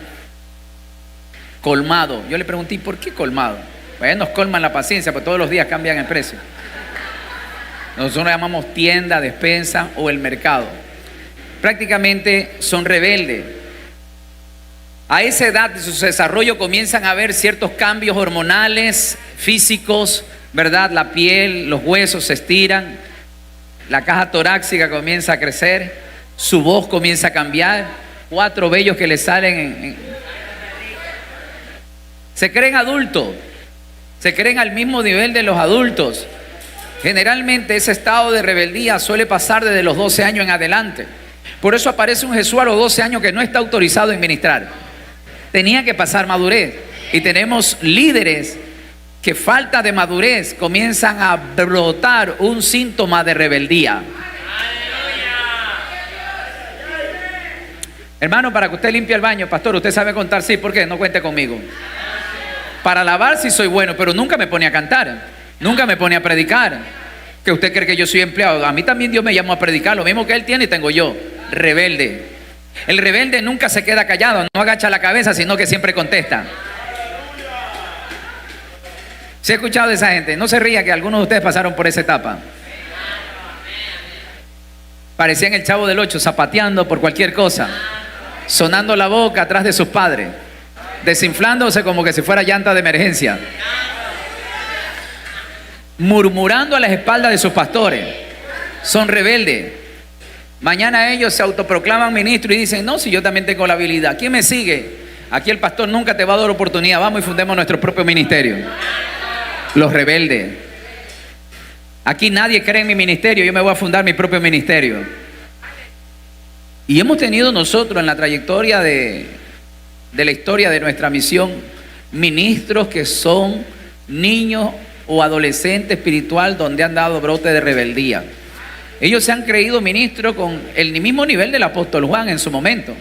colmado. Yo le pregunté, ¿por qué colmado? Pues nos colman la paciencia, porque todos los días cambian el precio. Nosotros le llamamos tienda, despensa o el mercado. Prácticamente son rebeldes. A esa edad de su desarrollo comienzan a haber ciertos cambios hormonales, físicos, ¿verdad? La piel, los huesos se estiran, la caja torácica comienza a crecer, su voz comienza a cambiar, 4 vellos que le salen se creen adultos, se creen al mismo nivel de los adultos. Generalmente ese estado de rebeldía suele pasar desde los 12 años en adelante. Por eso aparece un Jesús a los 12 años que no está autorizado a ministrar. Tenía que pasar madurez. Y tenemos líderes que falta de madurez comienzan a brotar un síntoma de rebeldía. Hermano, para que usted limpie el baño, pastor, usted sabe contar, sí, ¿por qué? No cuente conmigo. Para lavar sí soy bueno, pero nunca me pone a cantar, nunca me pone a predicar. ¿Que usted cree que yo soy empleado? A mí también Dios me llamó a predicar, lo mismo que él tiene y tengo yo. Rebelde. El rebelde nunca se queda callado, no agacha la cabeza, sino que siempre contesta. ¿Se ha escuchado de esa gente? No se ría, que algunos de ustedes pasaron por esa etapa. Parecían el Chavo del Ocho, zapateando por cualquier cosa, sonando la boca atrás de sus padres, desinflándose como que si fuera llanta de emergencia, murmurando a las espaldas de sus pastores. Son rebeldes. Mañana ellos se autoproclaman ministros y dicen, no, si yo también tengo la habilidad. ¿Quién me sigue? Aquí el pastor nunca te va a dar oportunidad. Vamos y fundemos nuestro propio ministerio. Los rebeldes. Aquí nadie cree en mi ministerio, yo me voy a fundar mi propio ministerio. Y hemos tenido nosotros en la trayectoria de la historia de nuestra misión, ministros que son niños o adolescentes espiritual donde han dado brote de rebeldía. Ellos se han creído ministros con el mismo nivel del apóstol Juan en su momento.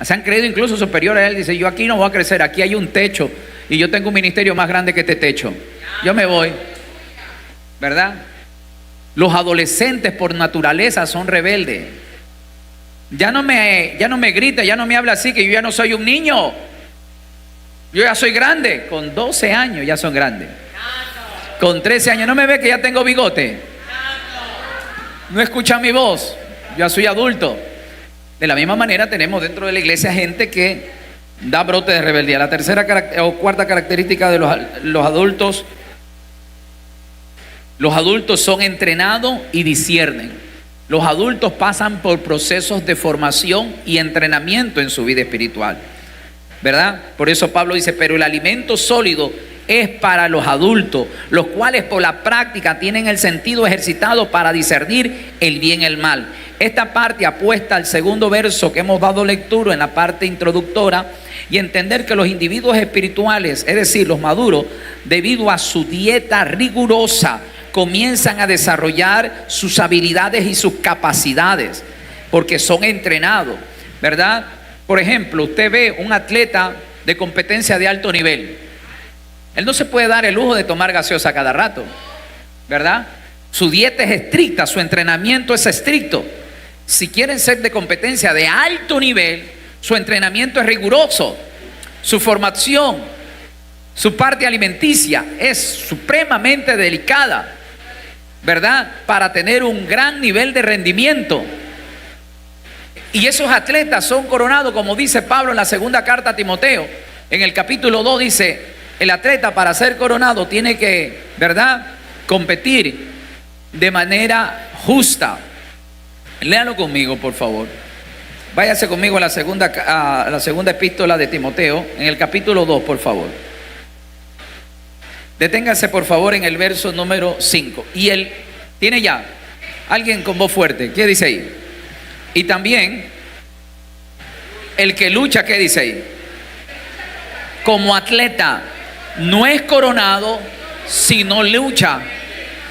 Se han creído incluso superior a él. Dice, yo aquí no voy a crecer, aquí hay un techo y yo tengo un ministerio más grande que este techo. Yo me voy, ¿verdad? Los adolescentes por naturaleza son rebeldes. Ya no me grita, ya no me habla así, que yo ya no soy un niño. Yo ya soy grande. Con 12 años ya son grandes. Con 13 años no me ve que ya tengo bigote. No escucha mi voz, ya soy adulto. De la misma manera tenemos dentro de la iglesia gente que da brote de rebeldía. La tercera o cuarta característica de los adultos. Los adultos son entrenados y disciernen. Los adultos pasan por procesos de formación y entrenamiento en su vida espiritual, ¿verdad? Por eso Pablo dice, pero el alimento sólido es para los adultos, los cuales por la práctica tienen el sentido ejercitado para discernir el bien y el mal. Esta parte apuesta al segundo verso que hemos dado lectura en la parte introductoria y entender que los individuos espirituales, es decir, los maduros, debido a su dieta rigurosa, comienzan a desarrollar sus habilidades y sus capacidades, porque son entrenados, ¿verdad? Por ejemplo, usted ve un atleta de competencia de alto nivel. Él no se puede dar el lujo de tomar gaseosa cada rato, ¿verdad? Su dieta es estricta, su entrenamiento es estricto. Si quieren ser de competencia de alto nivel, Su entrenamiento es riguroso. Su formación, su parte alimenticia es supremamente delicada, ¿verdad? Para tener un gran nivel de rendimiento. Y esos atletas son coronados, como dice Pablo en la segunda carta a Timoteo. En el capítulo 2 dice, el atleta para ser coronado tiene que, ¿verdad?, competir de manera justa. Léalo conmigo, por favor. Váyase conmigo a la segunda epístola de Timoteo, en el capítulo 2, por favor. Deténgase, por favor, en el verso número 5. Y él tiene ya, alguien con voz fuerte, ¿qué dice ahí? Y también, el que lucha, ¿qué dice ahí? Como atleta, no es coronado si no lucha.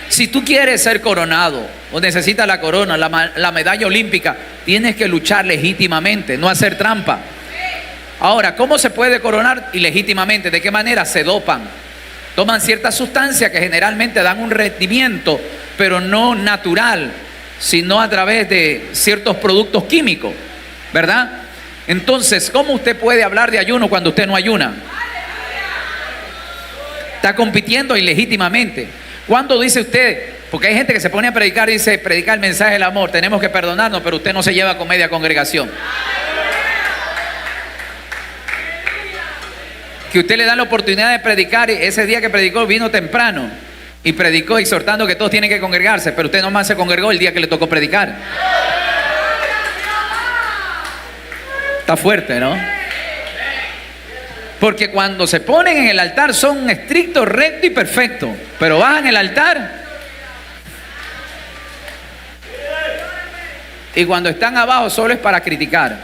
Si tú quieres ser coronado o necesitas la corona, la medalla olímpica, tienes que luchar legítimamente, no hacer trampa. Ahora, ¿cómo se puede coronar ilegítimamente? ¿De qué manera? Se dopan. Toman ciertas sustancias que generalmente dan un rendimiento, pero no natural, sino a través de ciertos productos químicos, ¿verdad? Entonces, ¿cómo usted puede hablar de ayuno cuando usted no ayuna? Está compitiendo ilegítimamente. ¿Cuándo dice usted? Porque hay gente que se pone a predicar y dice, predicar el mensaje del amor, tenemos que perdonarnos, pero usted no se lleva con media congregación. Que usted le da la oportunidad de predicar, y ese día que predicó vino temprano y predicó exhortando que todos tienen que congregarse, pero usted nomás se congregó el día que le tocó predicar. Está fuerte, ¿no? Porque cuando se ponen en el altar son estrictos, rectos y perfectos, pero bajan el altar y cuando están abajo solo es para criticar.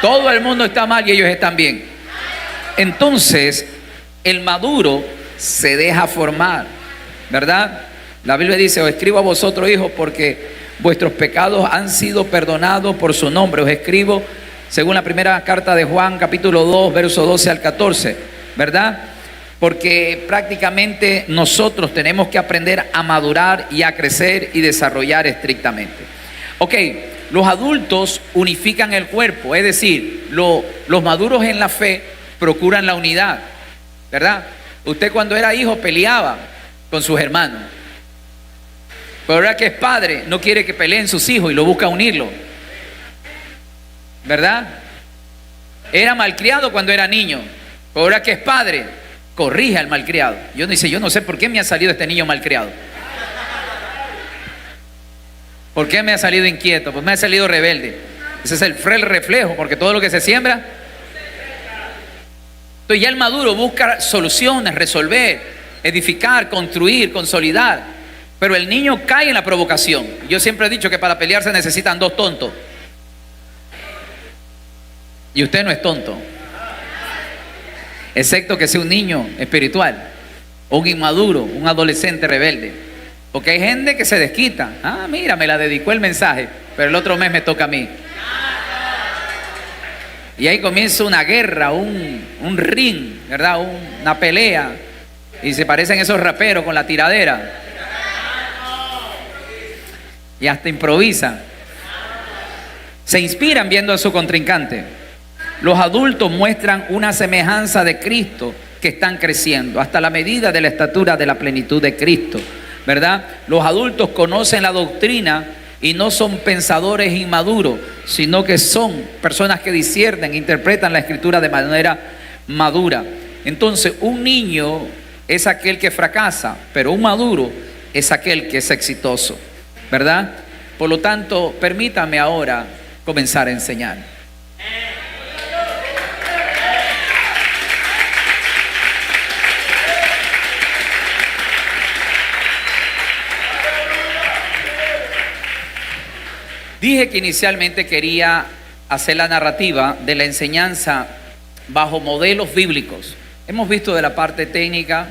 Todo el mundo está mal y ellos están bien. Entonces, el maduro se deja formar, ¿verdad? La Biblia dice, os escribo a vosotros, hijos, porque vuestros pecados han sido perdonados por su nombre. Os escribo según la primera carta de Juan, capítulo 2, verso 12 al 14, ¿verdad? Porque prácticamente nosotros tenemos que aprender a madurar y a crecer y desarrollar estrictamente. Ok, los adultos unifican el cuerpo, es decir, los maduros en la fe procuran la unidad, ¿verdad? Usted cuando era hijo peleaba con sus hermanos, pero ahora que es padre no quiere que peleen sus hijos y lo busca unirlo, ¿verdad? Era malcriado cuando era niño, pero ahora que es padre corrige al malcriado. Yo no sé por qué me ha salido este niño malcriado. ¿Por qué me ha salido inquieto? Pues me ha salido rebelde. Ese es el reflejo, porque todo lo que se siembra. Entonces ya el maduro busca soluciones, resolver, edificar, construir, consolidar. Pero el niño cae en la provocación. Yo siempre he dicho que para pelear se necesitan dos tontos. Y usted no es tonto. Excepto que sea un niño espiritual, o un inmaduro, un adolescente rebelde. Porque hay gente que se desquita. Ah, mira, me la dedicó el mensaje, pero el otro mes me toca a mí. Y ahí comienza una guerra, un ring, ¿verdad? Una pelea. Y se parecen esos raperos con la tiradera. Y hasta improvisan. Se inspiran viendo a su contrincante. Los adultos muestran una semejanza de Cristo que están creciendo hasta la medida de la estatura de la plenitud de Cristo, ¿verdad? Los adultos conocen la doctrina y no son pensadores inmaduros, sino que son personas que disciernen, interpretan la escritura de manera madura. Entonces, un niño es aquel que fracasa, pero un maduro es aquel que es exitoso, ¿verdad? Por lo tanto, permítame ahora comenzar a enseñar. Dije que inicialmente quería hacer la narrativa de la enseñanza bajo modelos bíblicos. Hemos visto de la parte técnica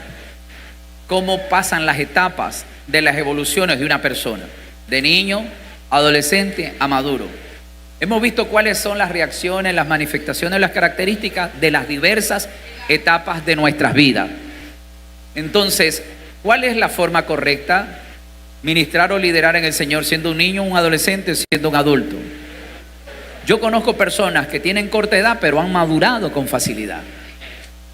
cómo pasan las etapas de las evoluciones de una persona, de niño, adolescente a maduro. Hemos visto cuáles son las reacciones, las manifestaciones, las características de las diversas etapas de nuestras vidas. Entonces, ¿cuál es la forma correcta? Ministrar o liderar en el Señor siendo un niño, un adolescente, siendo un adulto. Yo conozco personas que tienen corta edad, pero han madurado con facilidad,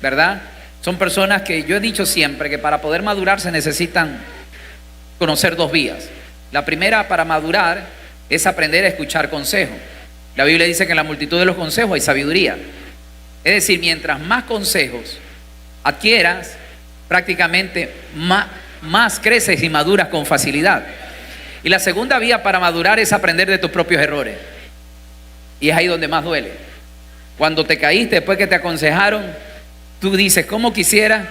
¿verdad? Son personas que yo he dicho siempre que para poder madurar se necesitan conocer dos vías. La primera para madurar es aprender a escuchar consejos. La Biblia dice que en la multitud de los consejos hay sabiduría. Es decir, mientras más consejos adquieras, prácticamente más creces y maduras con facilidad. Y la segunda vía para madurar es aprender de tus propios errores. Y es ahí donde más duele. Cuando te caíste, después que te aconsejaron, tú dices, ¿cómo quisiera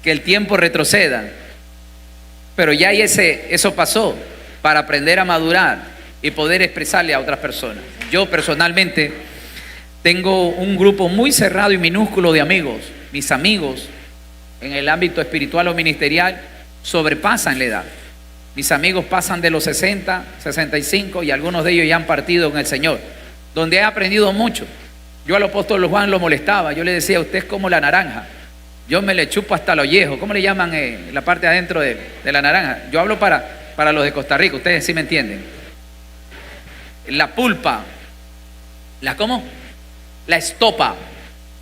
que el tiempo retroceda? Pero ya eso pasó para aprender a madurar y poder expresarle a otras personas. Yo personalmente tengo un grupo muy cerrado y minúsculo de amigos. Mis amigos en el ámbito espiritual o ministerial sobrepasan la edad. Mis amigos pasan de los 60, 65 y algunos de ellos ya han partido con el Señor, donde he aprendido mucho. Yo al apóstol Juan lo molestaba, yo le decía, usted es como la naranja, yo me le chupo hasta el ollejo. ¿Cómo le llaman la parte de adentro de la naranja? Yo hablo para los de Costa Rica, ustedes sí me entienden. La pulpa, ¿cómo? La estopa,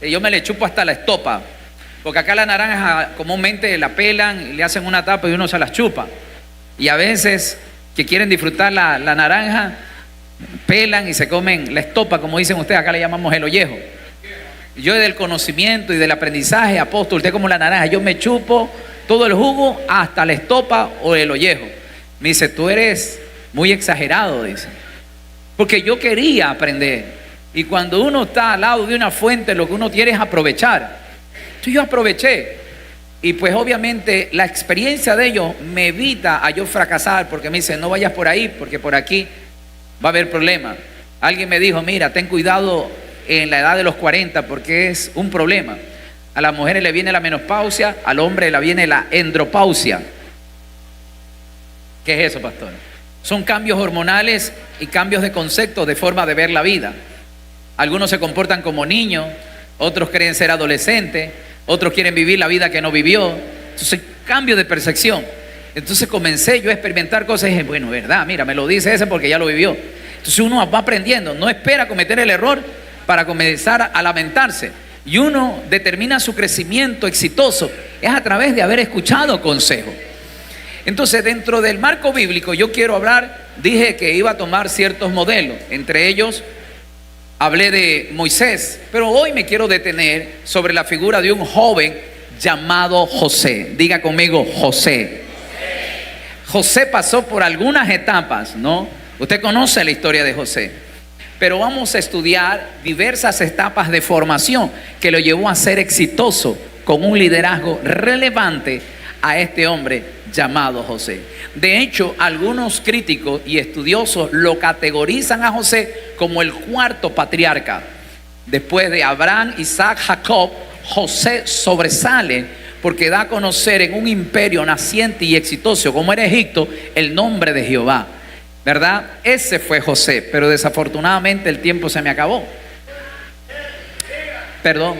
yo me le chupo hasta la estopa, porque acá la naranja comúnmente la pelan y le hacen una tapa y uno se las chupa. Y a veces que quieren disfrutar la naranja, pelan y se comen la estopa, como dicen ustedes, acá le llamamos el ollejo. Yo del conocimiento y del aprendizaje, apóstol, usted como la naranja, yo me chupo todo el jugo hasta la estopa o el ollejo. Me dice, tú eres muy exagerado, dice. Porque yo quería aprender. Y cuando uno está al lado de una fuente, lo que uno quiere es aprovechar. Entonces yo aproveché. Y pues obviamente la experiencia de ellos me evita a yo fracasar, porque me dicen, no vayas por ahí, porque por aquí va a haber problemas. Alguien me dijo, mira, ten cuidado en la edad de los 40 porque es un problema. A las mujeres le viene la menopausia, al hombre le viene la andropausia. ¿Qué es eso, pastor? Son cambios hormonales y cambios de concepto, de forma de ver la vida. Algunos se comportan como niños, otros creen ser adolescentes, otros quieren vivir la vida que no vivió. Entonces, cambio de percepción. Entonces comencé yo a experimentar cosas y dije, bueno, verdad, mira, me lo dice ese porque ya lo vivió. Entonces uno va aprendiendo, no espera cometer el error para comenzar a lamentarse. Y uno determina su crecimiento exitoso es a través de haber escuchado consejos. Entonces, dentro del marco bíblico, yo quiero hablar, dije que iba a tomar ciertos modelos, entre ellos hablé de Moisés, pero hoy me quiero detener sobre la figura de un joven llamado José. Diga conmigo, José. José pasó por algunas etapas, ¿no? Usted conoce la historia de José, pero vamos a estudiar diversas etapas de formación que lo llevó a ser exitoso con un liderazgo relevante a este hombre llamado José. De hecho, algunos críticos y estudiosos lo categorizan a José como el cuarto patriarca. Después de Abraham, Isaac, Jacob, José sobresale porque da a conocer en un imperio naciente y exitoso como era Egipto el nombre de Jehová, ¿verdad? Ese fue José, pero desafortunadamente el tiempo se me acabó. Perdón,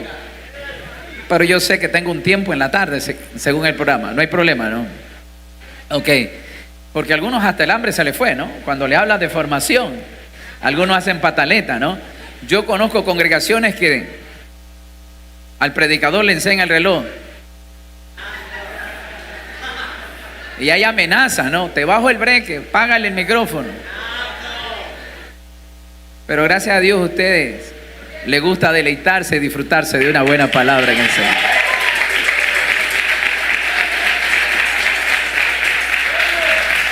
pero yo sé que tengo un tiempo en la tarde según el programa, no hay problema, ¿no? Ok, porque a algunos hasta el hambre se les fue, ¿no? Cuando le hablas de formación, algunos hacen pataleta, ¿no? Yo conozco congregaciones que al predicador le enseña el reloj y hay amenazas, ¿no? Te bajo el breque, págale el micrófono. Pero gracias a Dios a ustedes les gusta deleitarse y disfrutarse de una buena palabra en el Señor.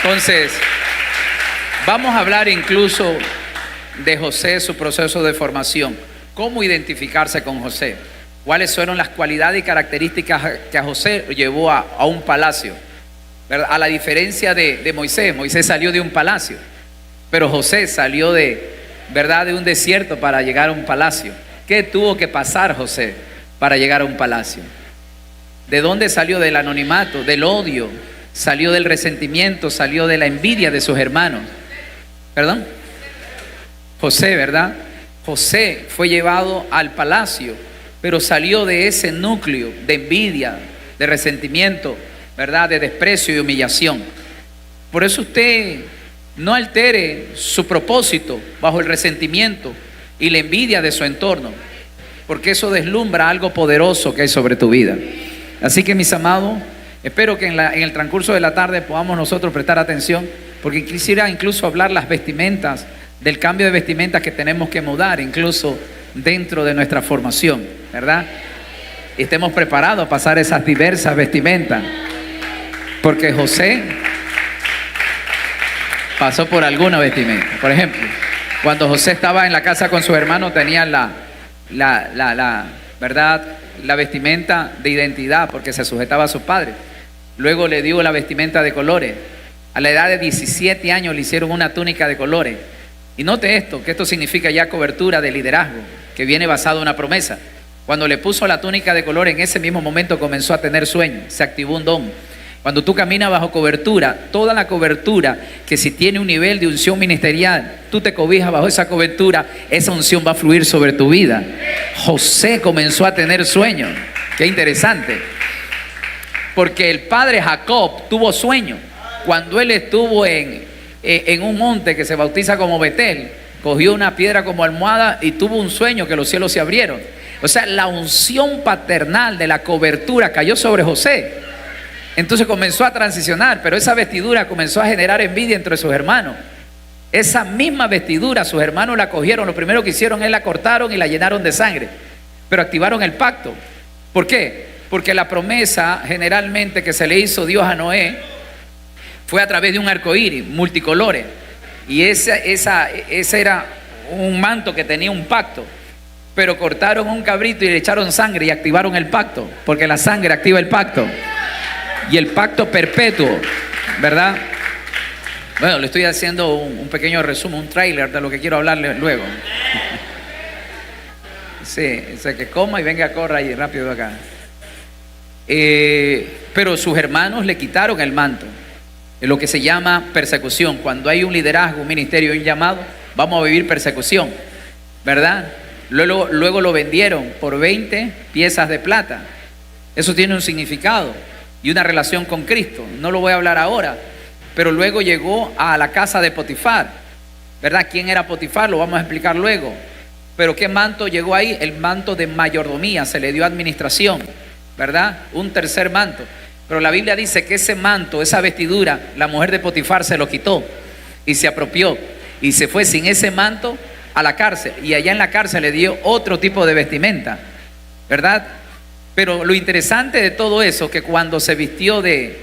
Entonces, vamos a hablar incluso de José, su proceso de formación. ¿Cómo identificarse con José? ¿Cuáles fueron las cualidades y características que a José llevó a un palacio? ¿Verdad? A la diferencia de Moisés. Moisés salió de un palacio, pero José salió de un desierto para llegar a un palacio. ¿Qué tuvo que pasar José para llegar a un palacio? ¿De dónde salió? Del anonimato, del odio. Salió del resentimiento, salió de la envidia de sus hermanos. ¿Perdón? José, ¿verdad? José fue llevado al palacio, pero salió de ese núcleo de envidia, de resentimiento, ¿verdad? De desprecio y humillación. Por eso usted no altere su propósito bajo el resentimiento y la envidia de su entorno, porque eso deslumbra algo poderoso que hay sobre tu vida. Así que, mis amados, espero que en el transcurso de la tarde podamos nosotros prestar atención, porque quisiera incluso hablar las vestimentas, del cambio de vestimentas que tenemos que mudar, incluso dentro de nuestra formación, ¿verdad? Estemos preparados a pasar esas diversas vestimentas, porque José pasó por alguna vestimenta. Por ejemplo, cuando José estaba en la casa con su hermano, tenía ¿verdad?, la vestimenta de identidad, porque se sujetaba a sus padres. Luego le dio la vestimenta de colores. A la edad de 17 años le hicieron una túnica de colores. Y note esto, que esto significa ya cobertura de liderazgo, que viene basado en una promesa. Cuando le puso la túnica de colores, en ese mismo momento comenzó a tener sueños, se activó un don. Cuando tú caminas bajo cobertura, toda la cobertura que si tiene un nivel de unción ministerial, tú te cobijas bajo esa cobertura, esa unción va a fluir sobre tu vida. José comenzó a tener sueños. Qué interesante. Porque el padre Jacob tuvo sueños. Cuando él estuvo en un monte que se bautiza como Betel, cogió una piedra como almohada y tuvo un sueño que los cielos se abrieron. O sea, la unción paternal de la cobertura cayó sobre José. Entonces comenzó a transicionar, pero esa vestidura comenzó a generar envidia entre sus hermanos. Esa misma vestidura, sus hermanos la cogieron, lo primero que hicieron es la cortaron y la llenaron de sangre, pero activaron el pacto. ¿Por qué? Porque la promesa generalmente que se le hizo Dios a Noé fue a través de un arcoíris multicolores, y ese era un manto que tenía un pacto, pero cortaron un cabrito y le echaron sangre y activaron el pacto, porque la sangre activa el pacto. Y el pacto perpetuo, ¿verdad? Bueno, le estoy haciendo un pequeño resumen, un tráiler de lo que quiero hablarle luego. Sí, o sea, que coma y venga, corra ahí rápido acá. Pero sus hermanos le quitaron el manto. Es lo que se llama persecución. Cuando hay un liderazgo, un ministerio, un llamado, vamos a vivir persecución, ¿verdad? Luego lo vendieron por 20 piezas de plata. Eso tiene un significado y una relación con Cristo. No lo voy a hablar ahora, pero luego llegó a la casa de Potifar, ¿verdad? ¿Quién era Potifar? Lo vamos a explicar luego. Pero ¿qué manto llegó ahí? El manto de mayordomía, se le dio administración, ¿verdad? Un tercer manto. Pero la Biblia dice que ese manto, esa vestidura, la mujer de Potifar se lo quitó y se apropió y se fue sin ese manto a la cárcel, y allá en la cárcel le dio otro tipo de vestimenta, ¿verdad? Pero lo interesante de todo eso, que cuando se vistió de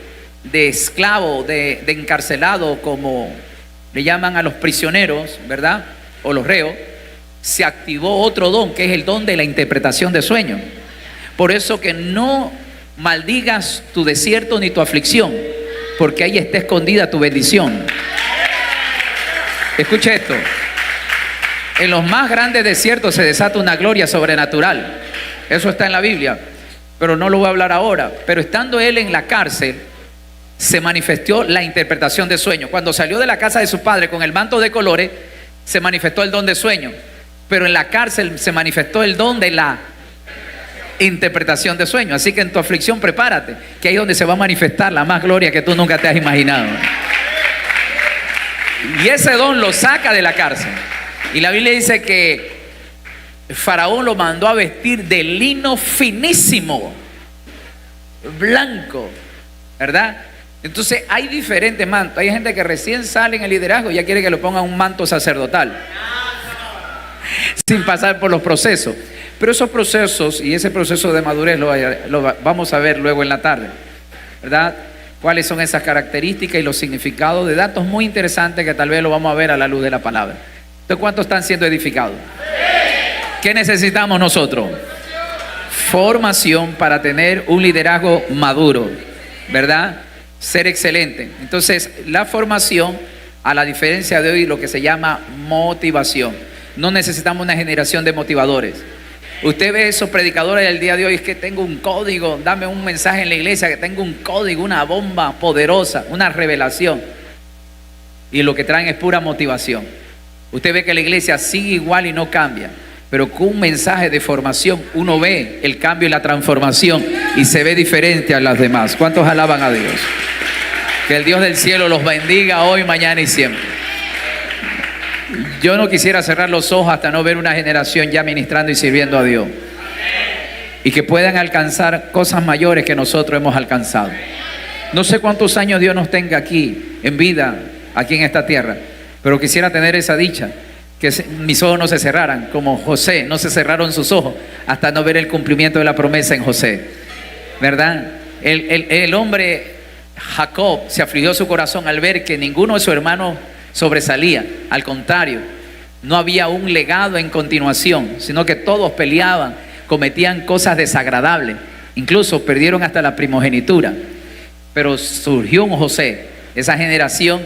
esclavo, de encarcelado, como le llaman a los prisioneros, ¿verdad?, o los reos, se activó otro don, que es el don de la interpretación de sueños. Por eso que no maldigas tu desierto ni tu aflicción, porque ahí está escondida tu bendición. Escuche esto: en los más grandes desiertos se desata una gloria sobrenatural. Eso está en la Biblia, pero no lo voy a hablar ahora. Pero estando él en la cárcel, se manifestó la interpretación de sueños. Cuando salió de la casa de su padre con el manto de colores, se manifestó el don de sueños. Pero en la cárcel se manifestó el don de la interpretación de sueños. Así que en tu aflicción prepárate, que ahí es donde se va a manifestar la más gloria que tú nunca te has imaginado. Y ese don lo saca de la cárcel. Y la Biblia dice que Faraón lo mandó a vestir de lino finísimo, blanco, ¿verdad? Entonces hay diferentes mantos. Hay gente que recién sale en el liderazgo y ya quiere que le pongan un manto sacerdotal sin pasar por los procesos. Pero esos procesos y ese proceso de madurez lo vamos a ver luego en la tarde, ¿verdad? Cuáles son esas características y los significados de datos muy interesantes que tal vez lo vamos a ver a la luz de la palabra. Entonces, ¿cuántos están siendo edificados? ¿Qué necesitamos nosotros? Formación para tener un liderazgo maduro, ¿verdad? Ser excelente. Entonces, la formación, a la diferencia de hoy, lo que se llama motivación. No necesitamos una generación de motivadores. Usted ve esos predicadores del día de hoy, es que tengo un código, dame un mensaje en la iglesia, que tengo un código, una bomba poderosa, una revelación. Y lo que traen es pura motivación. Usted ve que la iglesia sigue igual y no cambia, pero con un mensaje de formación uno ve el cambio y la transformación y se ve diferente a las demás. ¿Cuántos alaban a Dios? Que el Dios del cielo los bendiga hoy, mañana y siempre. Yo no quisiera cerrar los ojos hasta no ver una generación ya ministrando y sirviendo a Dios. Y que puedan alcanzar cosas mayores que nosotros hemos alcanzado. No sé cuántos años Dios nos tenga aquí, en vida, aquí en esta tierra, pero quisiera tener esa dicha, que mis ojos no se cerraran, como José, no se cerraron sus ojos hasta no ver el cumplimiento de la promesa en José, ¿verdad? El hombre Jacob se afligió su corazón al ver que ninguno de sus hermanos sobresalía, al contrario, no había un legado en continuación, sino que todos peleaban, cometían cosas desagradables, incluso perdieron hasta la primogenitura. Pero surgió un José, esa generación,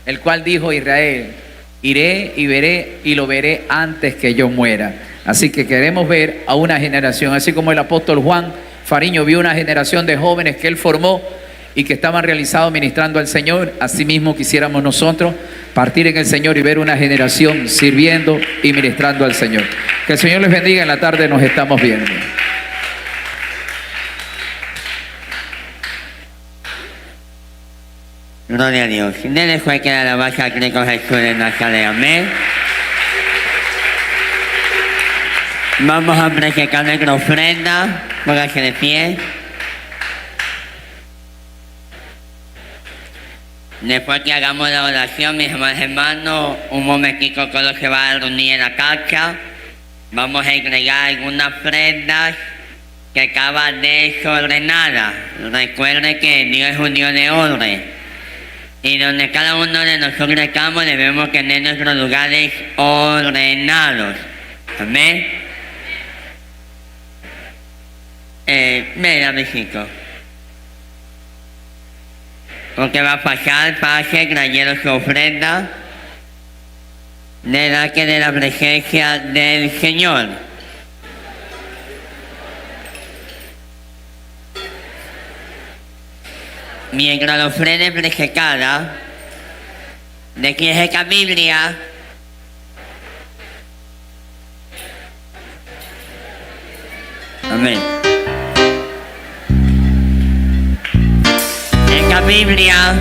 el cual dijo Israel: iré y veré y lo veré antes que yo muera. Así que queremos ver a una generación, así como el apóstol Juan Fariño vio una generación de jóvenes que él formó y que estaban realizados ministrando al Señor. Asimismo quisiéramos nosotros partir en el Señor y ver una generación sirviendo y ministrando al Señor. Que el Señor les bendiga. En la tarde nos estamos viendo. Gloria a Dios. Denle fuerte la alabanza a Cristo Jesús de Nazaret. Amén. Vamos a presentar nuestra ofrenda. Póngase de pie. Después que hagamos la oración, mis amados hermanos, un momentico todo se va a reunir en la casa. Vamos a entregar algunas ofrendas que acaban desordenadas. Recuerde que Dios es un Dios de orden. Y donde cada uno de nosotros estamos, debemos tener nuestros lugares ordenados. Amén. Mira, mis hijos. Lo que va a pasar, pase, trayendo su ofrenda delante de la presencia del Señor. Mientras la ofrenda es presentada, ¿de quién es esta Biblia? Amén. Esta Biblia